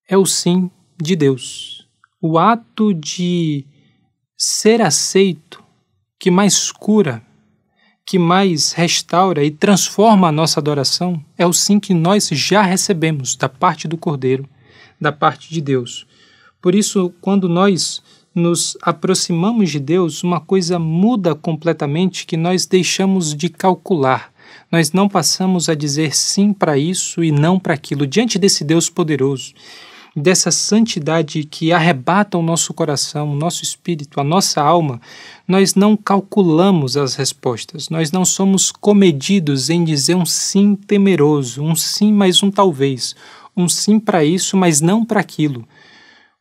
é o sim de Deus. O ato de ser aceito que mais cura, que mais restaura e transforma a nossa adoração é o sim que nós já recebemos da parte do Cordeiro, da parte de Deus. Por isso, quando nós nos aproximamos de Deus, uma coisa muda completamente que nós deixamos de calcular. Nós não passamos a dizer sim para isso e não para aquilo. Diante desse Deus poderoso, dessa santidade que arrebata o nosso coração, o nosso espírito, a nossa alma, nós não calculamos as respostas, nós não somos comedidos em dizer um sim temeroso, um sim mais um talvez, um sim para isso, mas não para aquilo.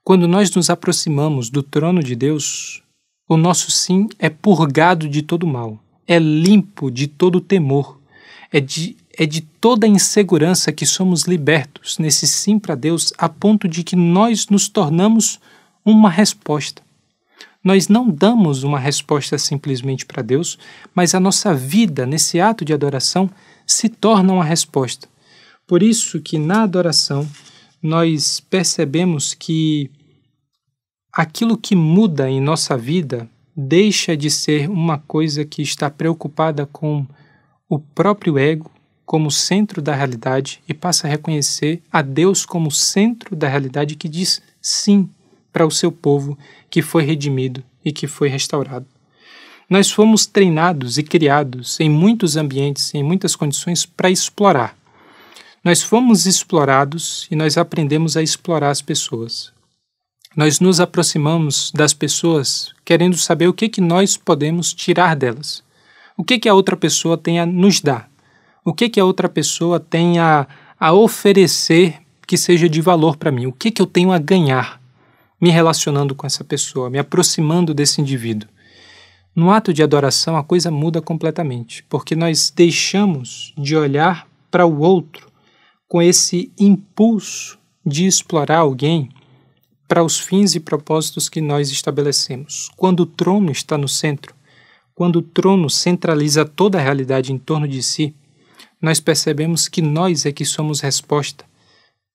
Quando nós nos aproximamos do trono de Deus, o nosso sim é purgado de todo mal, é limpo de todo temor, é de toda a insegurança que somos libertos nesse sim para Deus, a ponto de que nós nos tornamos uma resposta. Nós não damos uma resposta simplesmente para Deus, mas a nossa vida, nesse ato de adoração, se torna uma resposta. Por isso que na adoração nós percebemos que aquilo que muda em nossa vida deixa de ser uma coisa que está preocupada com o próprio ego como centro da realidade e passa a reconhecer a Deus como centro da realidade que diz sim para o seu povo que foi redimido e que foi restaurado. Nós fomos treinados e criados em muitos ambientes, em muitas condições para explorar. Nós fomos explorados e nós aprendemos a explorar as pessoas. Nós nos aproximamos das pessoas querendo saber o que nós podemos tirar delas. O que a outra pessoa tem a nos dar? O que a outra pessoa tem a oferecer que seja de valor para mim? O que eu tenho a ganhar me relacionando com essa pessoa, me aproximando desse indivíduo? No ato de adoração, a coisa muda completamente, porque nós deixamos de olhar para o outro com esse impulso de explorar alguém para os fins e propósitos que nós estabelecemos. Quando o trono está no centro, quando o trono centraliza toda a realidade em torno de si, nós percebemos que nós é que somos resposta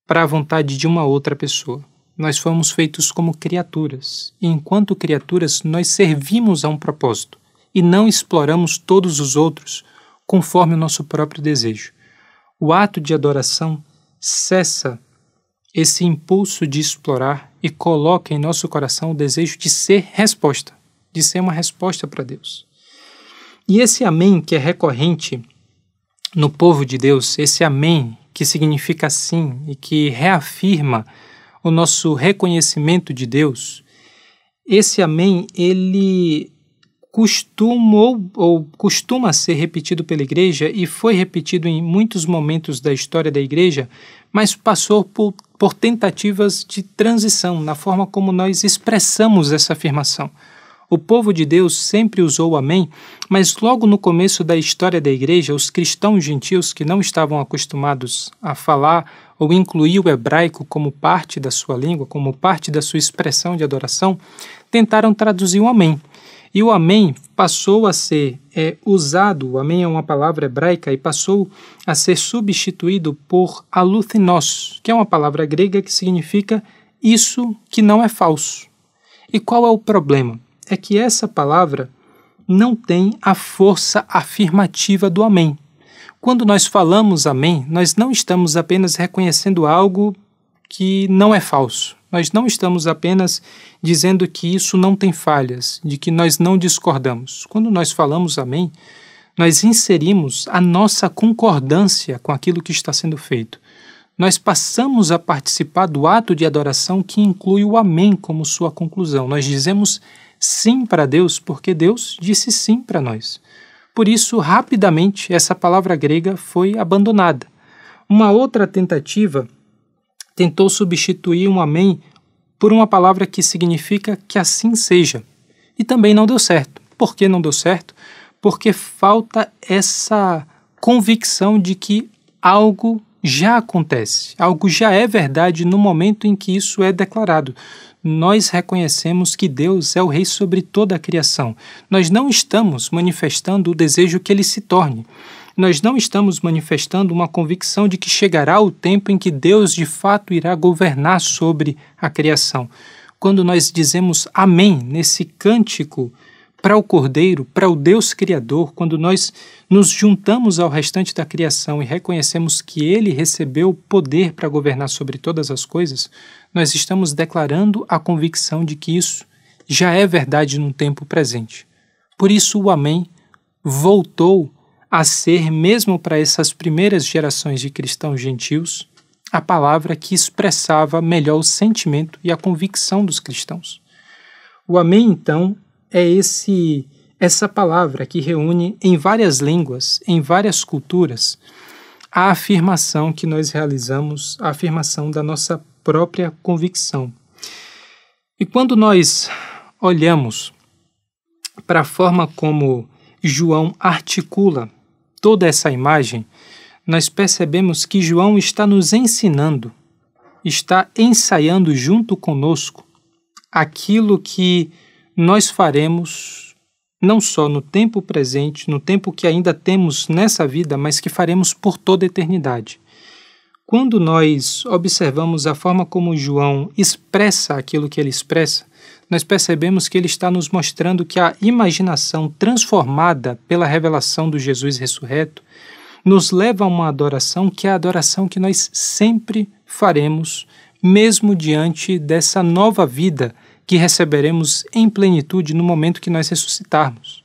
para a vontade de uma outra pessoa. Nós fomos feitos como criaturas, e enquanto criaturas nós servimos a um propósito e não exploramos todos os outros conforme o nosso próprio desejo. O ato de adoração cessa esse impulso de explorar e coloca em nosso coração o desejo de ser resposta, de ser uma resposta para Deus. E esse amém que é recorrente no povo de Deus, esse amém que significa sim e que reafirma o nosso reconhecimento de Deus, esse amém, ele costuma ser repetido pela igreja e foi repetido em muitos momentos da história da igreja, mas passou por tentativas de transição na forma como nós expressamos essa afirmação. O povo de Deus sempre usou o amém, mas logo no começo da história da igreja, os cristãos gentios que não estavam acostumados a falar ou incluir o hebraico como parte da sua língua, como parte da sua expressão de adoração, tentaram traduzir o amém. E o amém passou a ser usado, o amém é uma palavra hebraica, e passou a ser substituído por aluthenos, que é uma palavra grega que significa isso que não é falso. E qual é o problema? É que essa palavra não tem a força afirmativa do amém. Quando nós falamos amém, nós não estamos apenas reconhecendo algo que não é falso. Nós não estamos apenas dizendo que isso não tem falhas, de que nós não discordamos. Quando nós falamos amém, nós inserimos a nossa concordância com aquilo que está sendo feito. Nós passamos a participar do ato de adoração que inclui o amém como sua conclusão. Nós dizemos sim para Deus porque Deus disse sim para nós. Por isso, rapidamente, essa palavra grega foi abandonada. Uma outra tentativa tentou substituir um amém por uma palavra que significa que assim seja. E também não deu certo. Por que não deu certo? Porque falta essa convicção de que algo já acontece, algo já é verdade no momento em que isso é declarado. Nós reconhecemos que Deus é o Rei sobre toda a criação. Nós não estamos manifestando o desejo que Ele se torne. Nós não estamos manifestando uma convicção de que chegará o tempo em que Deus de fato irá governar sobre a criação. Quando nós dizemos amém nesse cântico para o Cordeiro, para o Deus Criador, quando nós nos juntamos ao restante da criação e reconhecemos que Ele recebeu poder para governar sobre todas as coisas, nós estamos declarando a convicção de que isso já é verdade no tempo presente. Por isso o amém voltou a ser, mesmo para essas primeiras gerações de cristãos gentios, a palavra que expressava melhor o sentimento e a convicção dos cristãos. O amém, então, é essa palavra que reúne em várias línguas, em várias culturas, a afirmação que nós realizamos, a afirmação da nossa própria convicção. E quando nós olhamos para a forma como João articula toda essa imagem, nós percebemos que João está nos ensinando, está ensaiando junto conosco aquilo que nós faremos não só no tempo presente, no tempo que ainda temos nessa vida, mas que faremos por toda a eternidade. Quando nós observamos a forma como João expressa aquilo que ele expressa, nós percebemos que ele está nos mostrando que a imaginação transformada pela revelação do Jesus ressurreto nos leva a uma adoração que é a adoração que nós sempre faremos, mesmo diante dessa nova vida que receberemos em plenitude no momento que nós ressuscitarmos.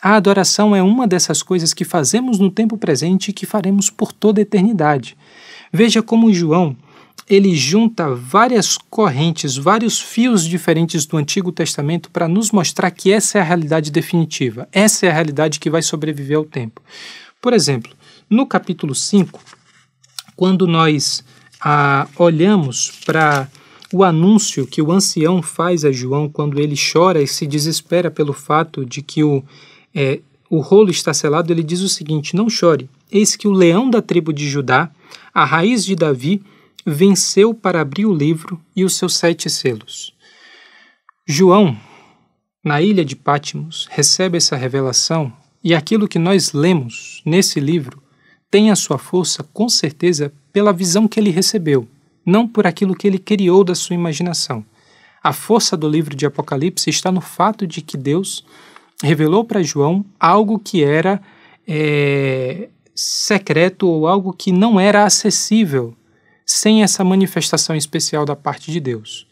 A adoração é uma dessas coisas que fazemos no tempo presente e que faremos por toda a eternidade. Veja como João ele junta várias correntes, vários fios diferentes do Antigo Testamento para nos mostrar que essa é a realidade definitiva, essa é a realidade que vai sobreviver ao tempo. Por exemplo, no capítulo 5, quando nós olhamos para o anúncio que o ancião faz a João quando ele chora e se desespera pelo fato de que o rolo está selado, ele diz o seguinte: não chore, eis que o leão da tribo de Judá, a raiz de Davi, venceu para abrir o livro e os seus 7 selos. João, na ilha de Patmos, recebe essa revelação e aquilo que nós lemos nesse livro tem a sua força, com certeza, pela visão que ele recebeu, não por aquilo que ele criou da sua imaginação. A força do livro de Apocalipse está no fato de que Deus revelou para João algo que era secreto ou algo que não era acessível sem essa manifestação especial da parte de Deus.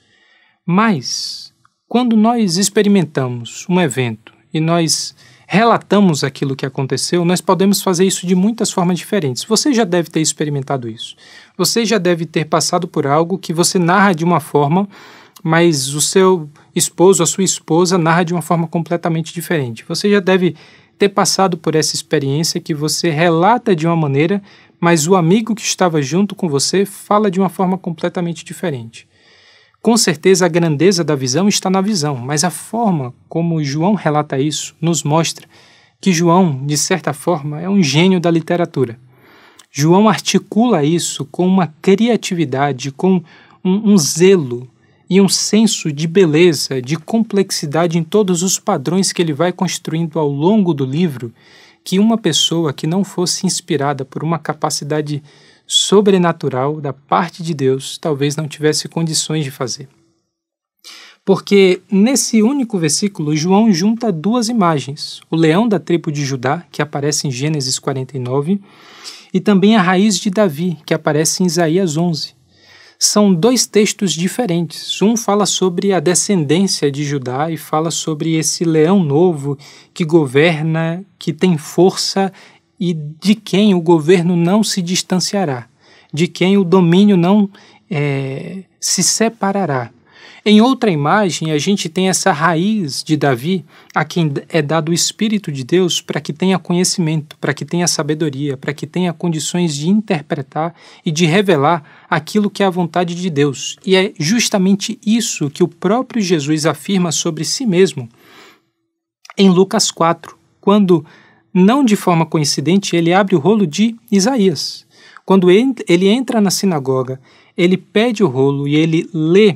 Mas, quando nós experimentamos um evento e nós relatamos aquilo que aconteceu, nós podemos fazer isso de muitas formas diferentes. Você já deve ter experimentado isso. Você já deve ter passado por algo que você narra de uma forma, mas o seu esposo, a sua esposa, narra de uma forma completamente diferente. Você já deve ter passado por essa experiência que você relata de uma maneira, mas o amigo que estava junto com você fala de uma forma completamente diferente. Com certeza a grandeza da visão está na visão, mas a forma como João relata isso nos mostra que João, de certa forma, é um gênio da literatura. João articula isso com uma criatividade, com um zelo e um senso de beleza, de complexidade em todos os padrões que ele vai construindo ao longo do livro, que uma pessoa que não fosse inspirada por uma capacidade sobrenatural da parte de Deus talvez não tivesse condições de fazer. Porque nesse único versículo, João junta 2 imagens, o leão da tribo de Judá, que aparece em Gênesis 49, e também a raiz de Davi, que aparece em Isaías 11. são dois textos diferentes. Um fala sobre a descendência de Judá e fala sobre esse leão novo que governa, que tem força e de quem o governo não se distanciará, de quem o domínio não se separará. Em outra imagem, a gente tem essa raiz de Davi, a quem é dado o Espírito de Deus para que tenha conhecimento, para que tenha sabedoria, para que tenha condições de interpretar e de revelar aquilo que é a vontade de Deus. E é justamente isso que o próprio Jesus afirma sobre si mesmo em Lucas 4, quando, não de forma coincidente, ele abre o rolo de Isaías. Quando ele entra na sinagoga, ele pede o rolo e ele lê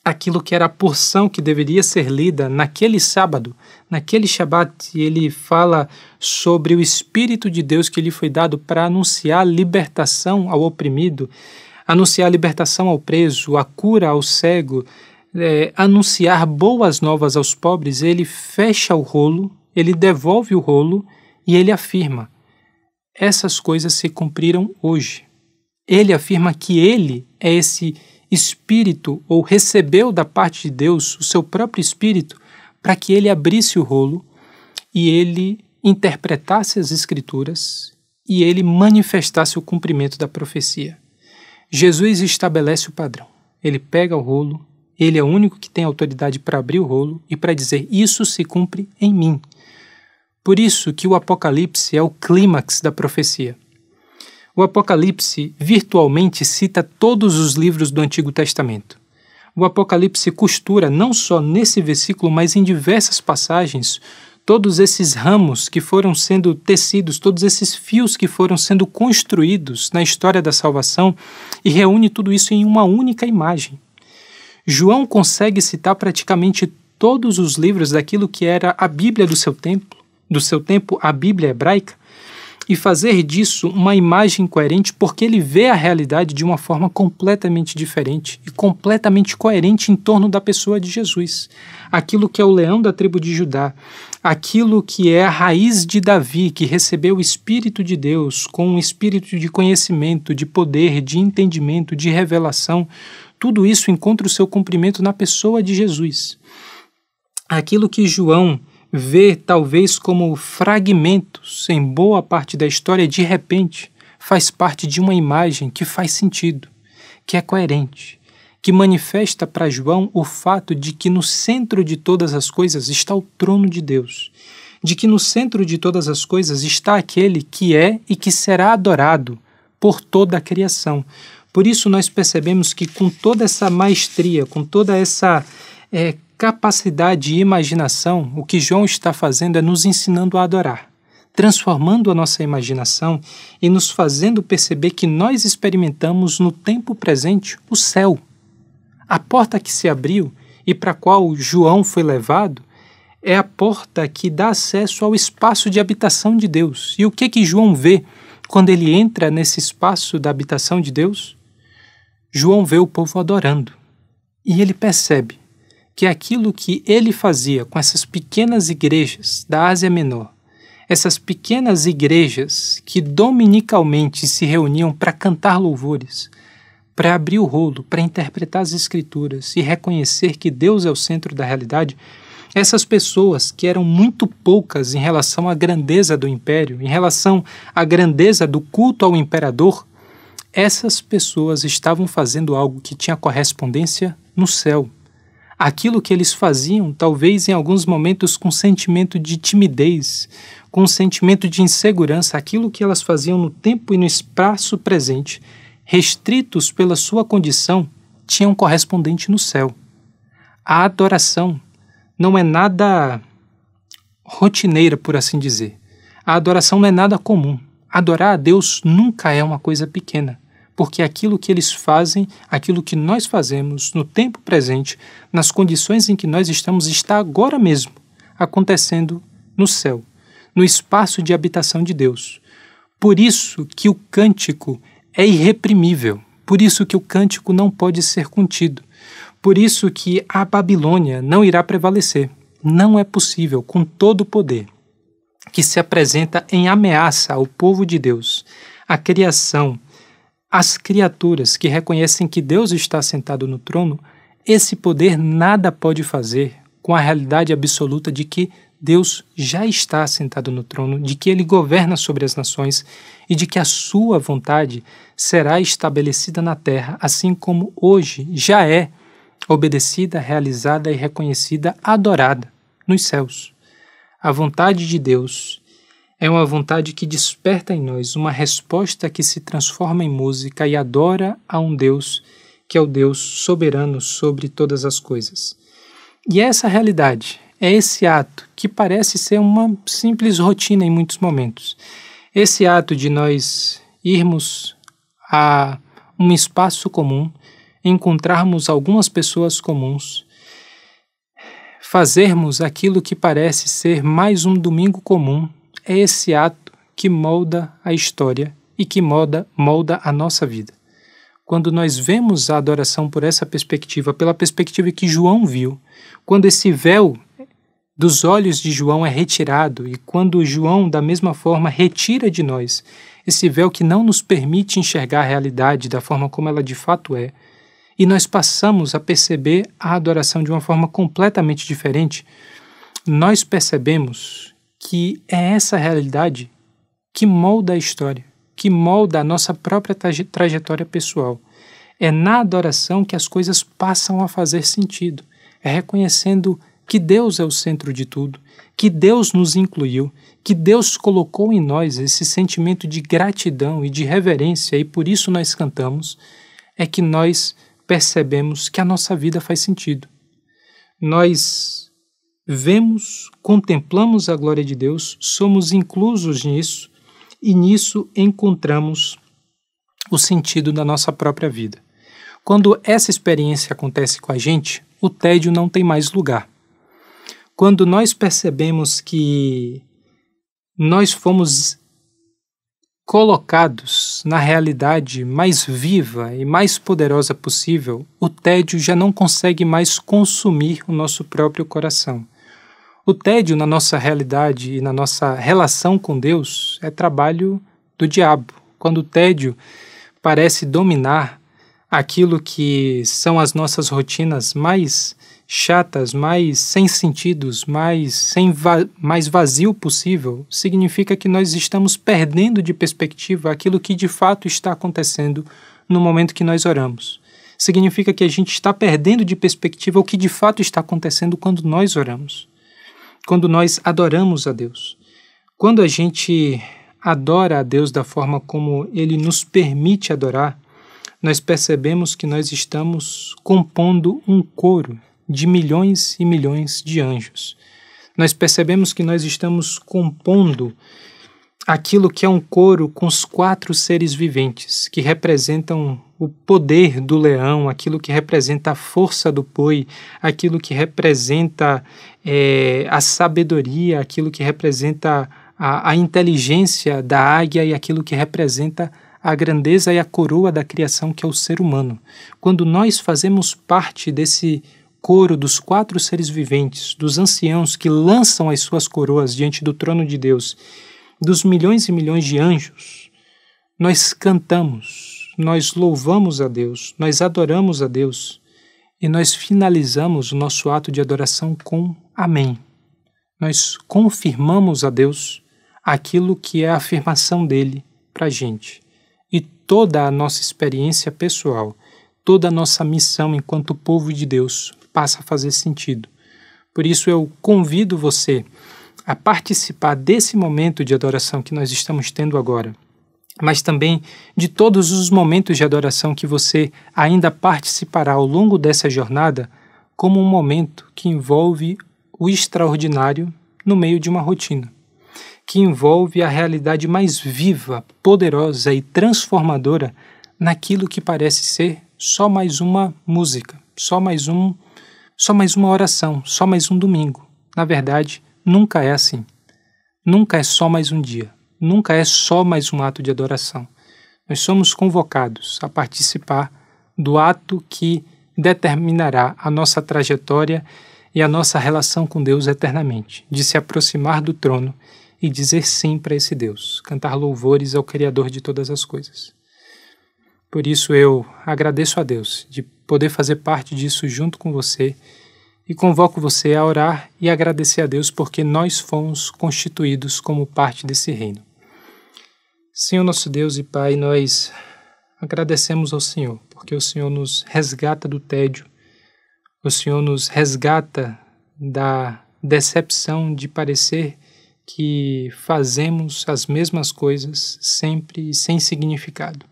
aquilo que era a porção que deveria ser lida naquele sábado, naquele Shabat. Ele fala sobre o Espírito de Deus que lhe foi dado para anunciar libertação ao oprimido, anunciar libertação ao preso, a cura ao cego, anunciar boas novas aos pobres. Ele fecha o rolo, ele devolve o rolo e ele afirma: essas coisas se cumpriram hoje. Ele afirma que ele é esse Espírito, ou recebeu da parte de Deus o seu próprio Espírito para que ele abrisse o rolo e ele interpretasse as Escrituras e ele manifestasse o cumprimento da profecia. Jesus estabelece o padrão. Ele pega o rolo, ele é o único que tem autoridade para abrir o rolo e para dizer: isso se cumpre em mim. Por isso que o Apocalipse é o clímax da profecia. O Apocalipse virtualmente cita todos os livros do Antigo Testamento. O Apocalipse costura, não só nesse versículo, mas em diversas passagens, todos esses ramos que foram sendo tecidos, todos esses fios que foram sendo construídos na história da salvação, e reúne tudo isso em uma única imagem. João consegue citar praticamente todos os livros daquilo que era a Bíblia do seu tempo, a Bíblia hebraica, e fazer disso uma imagem coerente, porque ele vê a realidade de uma forma completamente diferente e completamente coerente em torno da pessoa de Jesus. Aquilo que é o leão da tribo de Judá, aquilo que é a raiz de Davi, que recebeu o Espírito de Deus com um espírito de conhecimento, de poder, de entendimento, de revelação, tudo isso encontra o seu cumprimento na pessoa de Jesus. Aquilo que João vê talvez como fragmentos em boa parte da história, de repente faz parte de uma imagem que faz sentido, que é coerente, que manifesta para João o fato de que no centro de todas as coisas está o trono de Deus, de que no centro de todas as coisas está aquele que é e que será adorado por toda a criação. Por isso nós percebemos que com toda essa maestria, com toda essa capacidade e imaginação, o que João está fazendo é nos ensinando a adorar, transformando a nossa imaginação e nos fazendo perceber que nós experimentamos no tempo presente o céu. A porta que se abriu e para a qual João foi levado é a porta que dá acesso ao espaço de habitação de Deus. E o que João vê quando ele entra nesse espaço da habitação de Deus? João vê o povo adorando e ele percebe que aquilo que ele fazia com essas pequenas igrejas da Ásia Menor, essas pequenas igrejas que dominicalmente se reuniam para cantar louvores, para abrir o rolo, para interpretar as Escrituras e reconhecer que Deus é o centro da realidade, essas pessoas que eram muito poucas em relação à grandeza do império, em relação à grandeza do culto ao imperador, essas pessoas estavam fazendo algo que tinha correspondência no céu. Aquilo que eles faziam, talvez em alguns momentos com sentimento de timidez, com sentimento de insegurança, aquilo que elas faziam no tempo e no espaço presente, restritos pela sua condição, tinham correspondente no céu. A adoração não é nada rotineira, por assim dizer. A adoração não é nada comum. Adorar a Deus nunca é uma coisa pequena, porque aquilo que eles fazem, aquilo que nós fazemos no tempo presente, nas condições em que nós estamos, está agora mesmo acontecendo no céu, no espaço de habitação de Deus. Por isso que o cântico é irreprimível, por isso que o cântico não pode ser contido, por isso que a Babilônia não irá prevalecer. Não é possível, com todo o poder que se apresenta em ameaça ao povo de Deus, a criação, as criaturas que reconhecem que Deus está sentado no trono, esse poder nada pode fazer com a realidade absoluta de que Deus já está sentado no trono, de que Ele governa sobre as nações e de que a sua vontade será estabelecida na terra, assim como hoje já é obedecida, realizada e reconhecida, adorada nos céus. A vontade de Deus é uma vontade que desperta em nós uma resposta que se transforma em música e adora a um Deus que é o Deus soberano sobre todas as coisas. E essa realidade, é esse ato que parece ser uma simples rotina em muitos momentos. Esse ato de nós irmos a um espaço comum, encontrarmos algumas pessoas comuns, fazermos aquilo que parece ser mais um domingo comum, é esse ato que molda a história e que molda a nossa vida. Quando nós vemos a adoração por essa perspectiva, pela perspectiva que João viu, quando esse véu dos olhos de João é retirado e quando João, da mesma forma, retira de nós esse véu que não nos permite enxergar a realidade da forma como ela de fato é, e nós passamos a perceber a adoração de uma forma completamente diferente, nós percebemos que é essa realidade que molda a história, que molda a nossa própria trajetória pessoal. É na adoração que as coisas passam a fazer sentido. É reconhecendo que Deus é o centro de tudo, que Deus nos incluiu, que Deus colocou em nós esse sentimento de gratidão e de reverência e por isso nós cantamos, é que nós percebemos que a nossa vida faz sentido. Nós vemos, contemplamos a glória de Deus, somos inclusos nisso e nisso encontramos o sentido da nossa própria vida. Quando essa experiência acontece com a gente, o tédio não tem mais lugar. Quando nós percebemos que nós fomos colocados na realidade mais viva e mais poderosa possível, o tédio já não consegue mais consumir o nosso próprio coração. O tédio na nossa realidade e na nossa relação com Deus é trabalho do diabo. Quando o tédio parece dominar aquilo que são as nossas rotinas mais chatas, mais sem sentidos, mais vazio possível, significa que nós estamos perdendo de perspectiva aquilo que de fato está acontecendo no momento que nós oramos. Significa que a gente está perdendo de perspectiva o que de fato está acontecendo quando nós oramos. Quando nós adoramos a Deus. Quando a gente adora a Deus da forma como Ele nos permite adorar, nós percebemos que nós estamos compondo um coro de milhões e milhões de anjos. Nós percebemos que nós estamos compondo aquilo que é um coro com os 4 seres viventes, que representam o poder do leão, aquilo que representa a força do boi, aquilo que representa a sabedoria, aquilo que representa a inteligência da águia e aquilo que representa a grandeza e a coroa da criação, que é o ser humano. Quando nós fazemos parte desse coro dos 4 seres viventes, dos anciãos que lançam as suas coroas diante do trono de Deus, dos milhões e milhões de anjos, nós cantamos, nós louvamos a Deus, nós adoramos a Deus e nós finalizamos o nosso ato de adoração com amém. Nós confirmamos a Deus aquilo que é a afirmação dele para a gente. E toda a nossa experiência pessoal, toda a nossa missão enquanto povo de Deus passa a fazer sentido. Por isso eu convido você a participar desse momento de adoração que nós estamos tendo agora, mas também de todos os momentos de adoração que você ainda participará ao longo dessa jornada, como um momento que envolve o extraordinário no meio de uma rotina, que envolve a realidade mais viva, poderosa e transformadora naquilo que parece ser só mais uma música, só mais uma oração, só mais um domingo. Na verdade, nunca é assim. Nunca é só mais um dia. Nunca é só mais um ato de adoração. Nós somos convocados a participar do ato que determinará a nossa trajetória e a nossa relação com Deus eternamente, de se aproximar do trono e dizer sim para esse Deus, cantar louvores ao Criador de todas as coisas. Por isso eu agradeço a Deus de poder fazer parte disso junto com você e convoco você a orar e agradecer a Deus porque nós fomos constituídos como parte desse reino. Senhor nosso Deus e Pai, nós agradecemos ao Senhor porque o Senhor nos resgata do tédio, o Senhor nos resgata da decepção de parecer que fazemos as mesmas coisas sempre sem significado.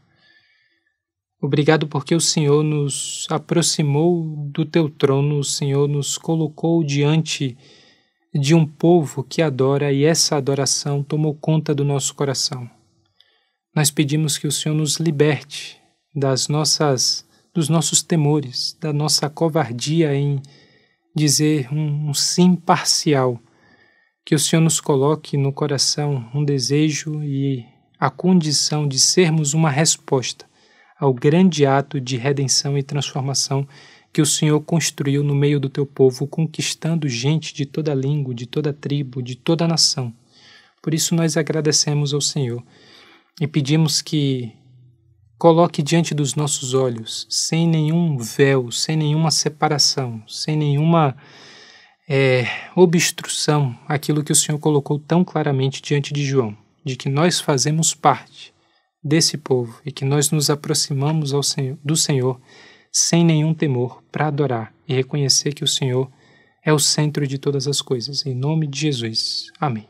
Obrigado porque o Senhor nos aproximou do Teu trono, o Senhor nos colocou diante de um povo que adora e essa adoração tomou conta do nosso coração. Nós pedimos que o Senhor nos liberte dos nossos temores, da nossa covardia em dizer um sim parcial, que o Senhor nos coloque no coração um desejo e a condição de sermos uma resposta ao grande ato de redenção e transformação que o Senhor construiu no meio do teu povo, conquistando gente de toda língua, de toda tribo, de toda nação. Por isso nós agradecemos ao Senhor e pedimos que coloque diante dos nossos olhos, sem nenhum véu, sem nenhuma separação, sem nenhuma obstrução, aquilo que o Senhor colocou tão claramente diante de João, de que nós fazemos parte desse povo e que nós nos aproximamos do Senhor sem nenhum temor para adorar e reconhecer que o Senhor é o centro de todas as coisas. Em nome de Jesus. Amém.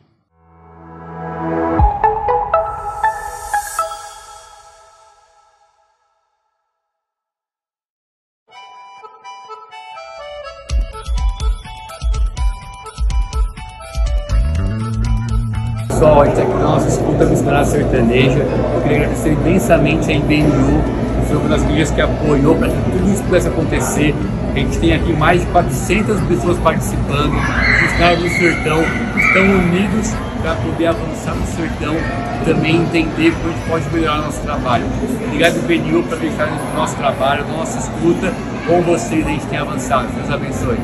Pessoal, a gente está aqui na nossa escuta missionária sertaneja. Eu queria agradecer imensamente a IBNU, que foi uma das igrejas que apoiou para que tudo isso pudesse acontecer. A gente tem aqui mais de 400 pessoas participando. Os missionários do sertão estão unidos para poder avançar no sertão e também entender como a gente pode melhorar o nosso trabalho. Obrigado, IBNU, por deixar o nosso trabalho, a nossa escuta. Com vocês a gente tem avançado. Deus abençoe.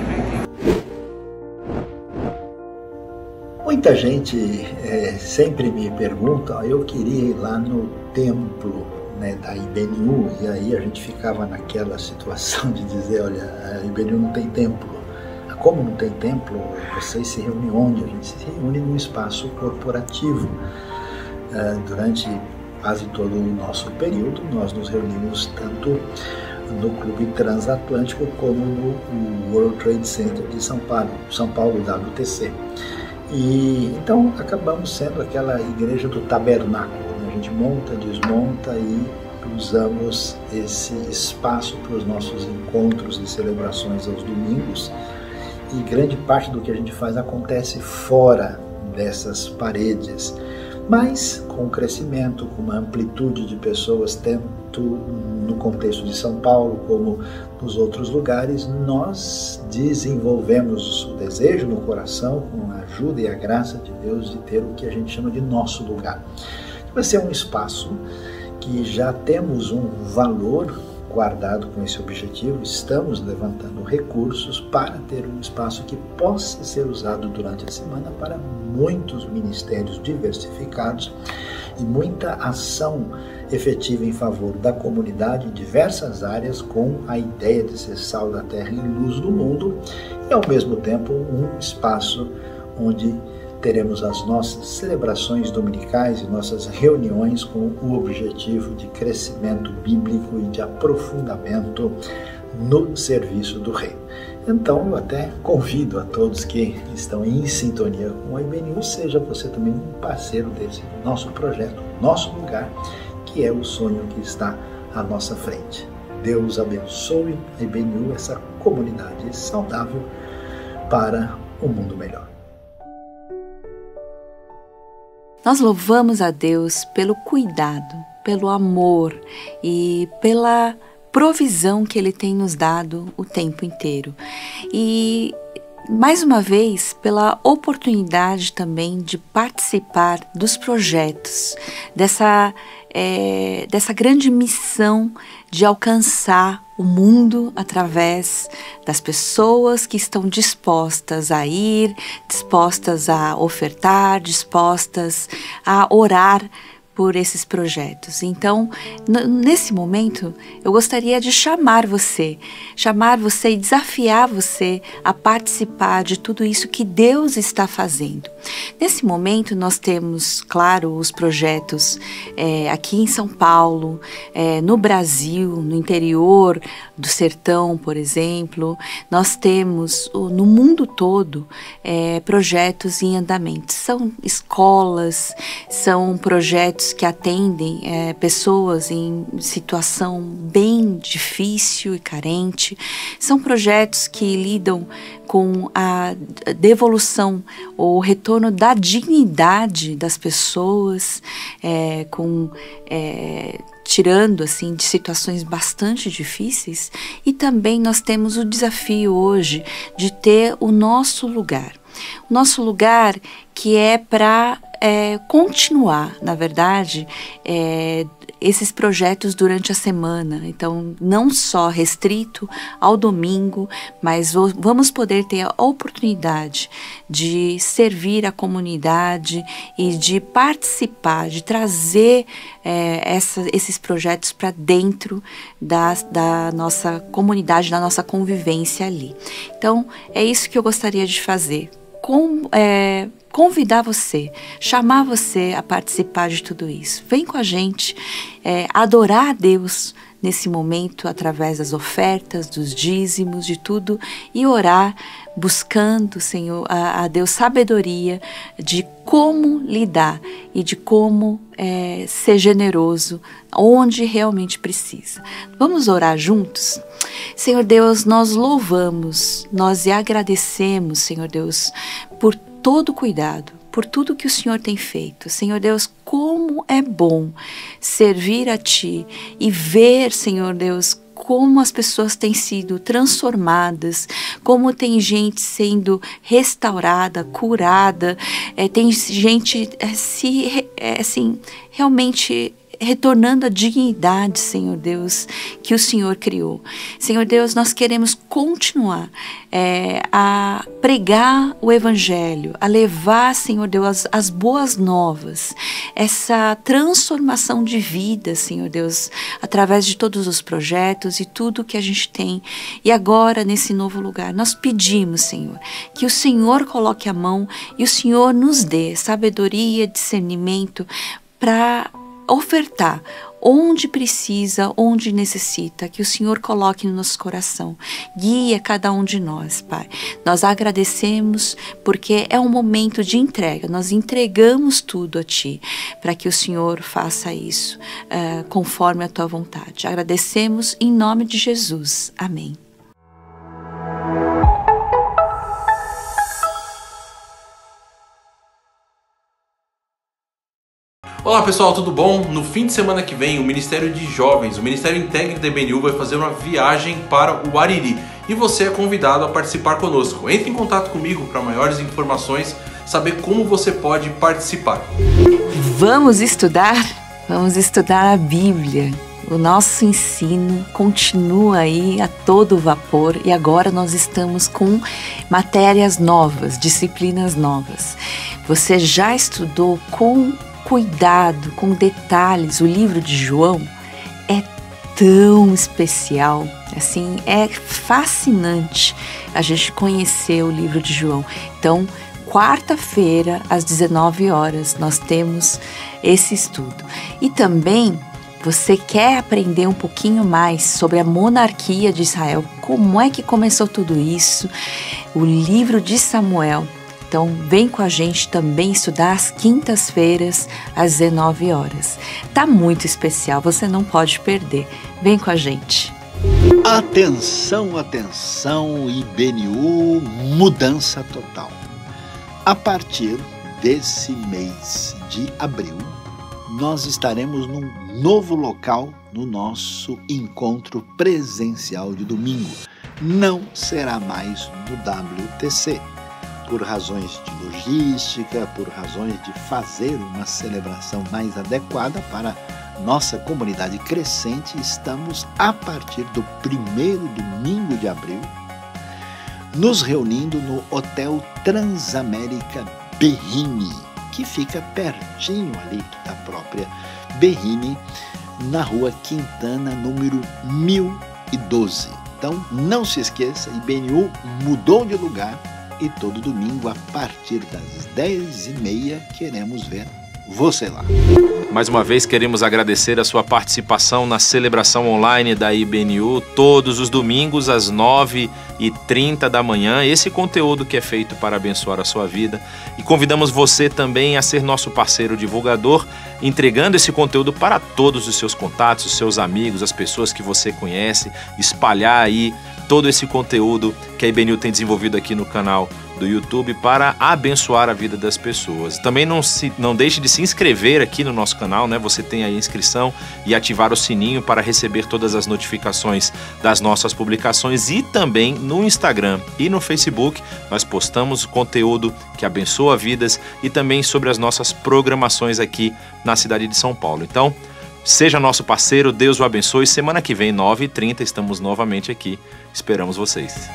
Muita gente sempre me pergunta, eu queria ir lá no templo, né, da IBNU, e aí a gente ficava naquela situação de dizer, olha, a IBNU não tem templo. Como não tem templo, vocês se reúnem onde? A gente se reúne num espaço corporativo. Durante quase todo o nosso período, nós nos reunimos tanto no Clube Transatlântico como no World Trade Center de São Paulo, WTC. E então acabamos sendo aquela igreja do tabernáculo, né? A gente monta, desmonta e usamos esse espaço para os nossos encontros e celebrações aos domingos, e grande parte do que a gente faz acontece fora dessas paredes, mas com um crescimento, com uma amplitude de pessoas, tanto no contexto de São Paulo como nos outros lugares, nós desenvolvemos o desejo no coração, com a ajuda e a graça de Deus, de ter o que a gente chama de nosso lugar. Vai ser um espaço que já temos um valor guardado com esse objetivo, estamos levantando recursos para ter um espaço que possa ser usado durante a semana para muitos ministérios diversificados e muita ação efetiva em favor da comunidade em diversas áreas, com a ideia de ser sal da terra e luz do mundo, e ao mesmo tempo um espaço onde teremos as nossas celebrações dominicais e nossas reuniões com o objetivo de crescimento bíblico e de aprofundamento no serviço do Reino. Então, eu até convido a todos que estão em sintonia com a IBNU, seja você também um parceiro desse nosso projeto, nosso lugar, que é o sonho que está à nossa frente. Deus abençoe a IBNU, essa comunidade saudável para um mundo melhor. Nós louvamos a Deus pelo cuidado, pelo amor e pela provisão que Ele tem nos dado o tempo inteiro. E, mais uma vez, pela oportunidade também de participar dos projetos, dessa grande missão de alcançar o mundo através das pessoas que estão dispostas a ir, dispostas a ofertar, dispostas a orar por esses projetos. Então, nesse momento, eu gostaria de chamar você e desafiar você a participar de tudo isso que Deus está fazendo. Nesse momento, nós temos, claro, os projetos aqui em São Paulo, no Brasil, no interior do sertão, por exemplo. Nós temos no mundo todo projetos em andamento. São escolas, são projetos que atendem pessoas em situação bem difícil e carente. São projetos que lidam com a devolução ou o retorno da dignidade das pessoas, tirando assim de situações bastante difíceis. E também nós temos o desafio hoje de ter o nosso lugar que é para continuar, na verdade, esses projetos durante a semana. Então, não só restrito ao domingo, mas vamos poder ter a oportunidade de servir a comunidade e de participar, de trazer esses projetos para dentro da nossa comunidade, da nossa convivência ali. Então, é isso que eu gostaria de fazer. Convidar você, chamar você a participar de tudo isso. Vem com a gente, adorar a Deus nesse momento através das ofertas, dos dízimos, de tudo, e orar buscando, Senhor, a Deus sabedoria de como lidar e de como ser generoso onde realmente precisa. Vamos orar juntos? Senhor Deus, nós louvamos, nós agradecemos, Senhor Deus, por todo o cuidado, por tudo que o Senhor tem feito. Senhor Deus, como é bom servir a Ti e ver, Senhor Deus, como as pessoas têm sido transformadas, como tem gente sendo restaurada, curada, tem gente realmente retornando a dignidade, Senhor Deus, que o Senhor criou. Senhor Deus, nós queremos continuar a pregar o Evangelho, a levar, Senhor Deus, as boas novas, essa transformação de vida, Senhor Deus, através de todos os projetos e tudo que a gente tem. E agora, nesse novo lugar, nós pedimos, Senhor, que o Senhor coloque a mão e o Senhor nos dê sabedoria, discernimento para ofertar onde precisa, onde necessita, que o Senhor coloque no nosso coração. Guia cada um de nós, Pai. Nós agradecemos porque é um momento de entrega. Nós entregamos tudo a Ti, para que o Senhor faça isso conforme a Tua vontade. Agradecemos em nome de Jesus. Amém. Olá pessoal, tudo bom? No fim de semana que vem, o Ministério de Jovens, o Ministério Integre da IBNU vai fazer uma viagem para o Ariri e você é convidado a participar conosco. Entre em contato comigo para maiores informações, saber como você pode participar. Vamos estudar a Bíblia. O nosso ensino continua aí a todo vapor e agora nós estamos com matérias novas, disciplinas novas. Você já estudou com cuidado, com detalhes, o livro de João? É tão especial, assim, é fascinante a gente conhecer o livro de João. Então, quarta-feira, às 19 horas, nós temos esse estudo. E também, você quer aprender um pouquinho mais sobre a monarquia de Israel, como é que começou tudo isso, o livro de Samuel. Então, vem com a gente também estudar às quintas-feiras, às 19 horas. Tá muito especial, você não pode perder. Vem com a gente. Atenção, atenção, IBNU, mudança total. A partir desse mês de abril, nós estaremos num novo local no nosso encontro presencial de domingo. Não será mais no WTC. Por razões de logística, por razões de fazer uma celebração mais adequada para nossa comunidade crescente, estamos, a partir do primeiro domingo de abril, nos reunindo no Hotel Transamérica Berrini, que fica pertinho ali da própria Berrini, na rua Quintana, número 1012. Então não se esqueça, IBNU mudou de lugar e todo domingo a partir das 10h30 queremos ver você lá. Mais uma vez queremos agradecer a sua participação na celebração online da IBNU todos os domingos às 9h30 da manhã. Esse conteúdo que é feito para abençoar a sua vida. E convidamos você também a ser nosso parceiro divulgador, entregando esse conteúdo para todos os seus contatos, os seus amigos, as pessoas que você conhece, espalhar aí todo esse conteúdo que a IBNU tem desenvolvido aqui no canal do YouTube para abençoar a vida das pessoas. Também não deixe de se inscrever aqui no nosso canal, né? Você tem aí a inscrição e ativar o sininho para receber todas as notificações das nossas publicações, e também no Instagram e no Facebook nós postamos conteúdo que abençoa vidas e também sobre as nossas programações aqui na cidade de São Paulo. Então, seja nosso parceiro, Deus o abençoe. Semana que vem, 9h30, estamos novamente aqui. Esperamos vocês.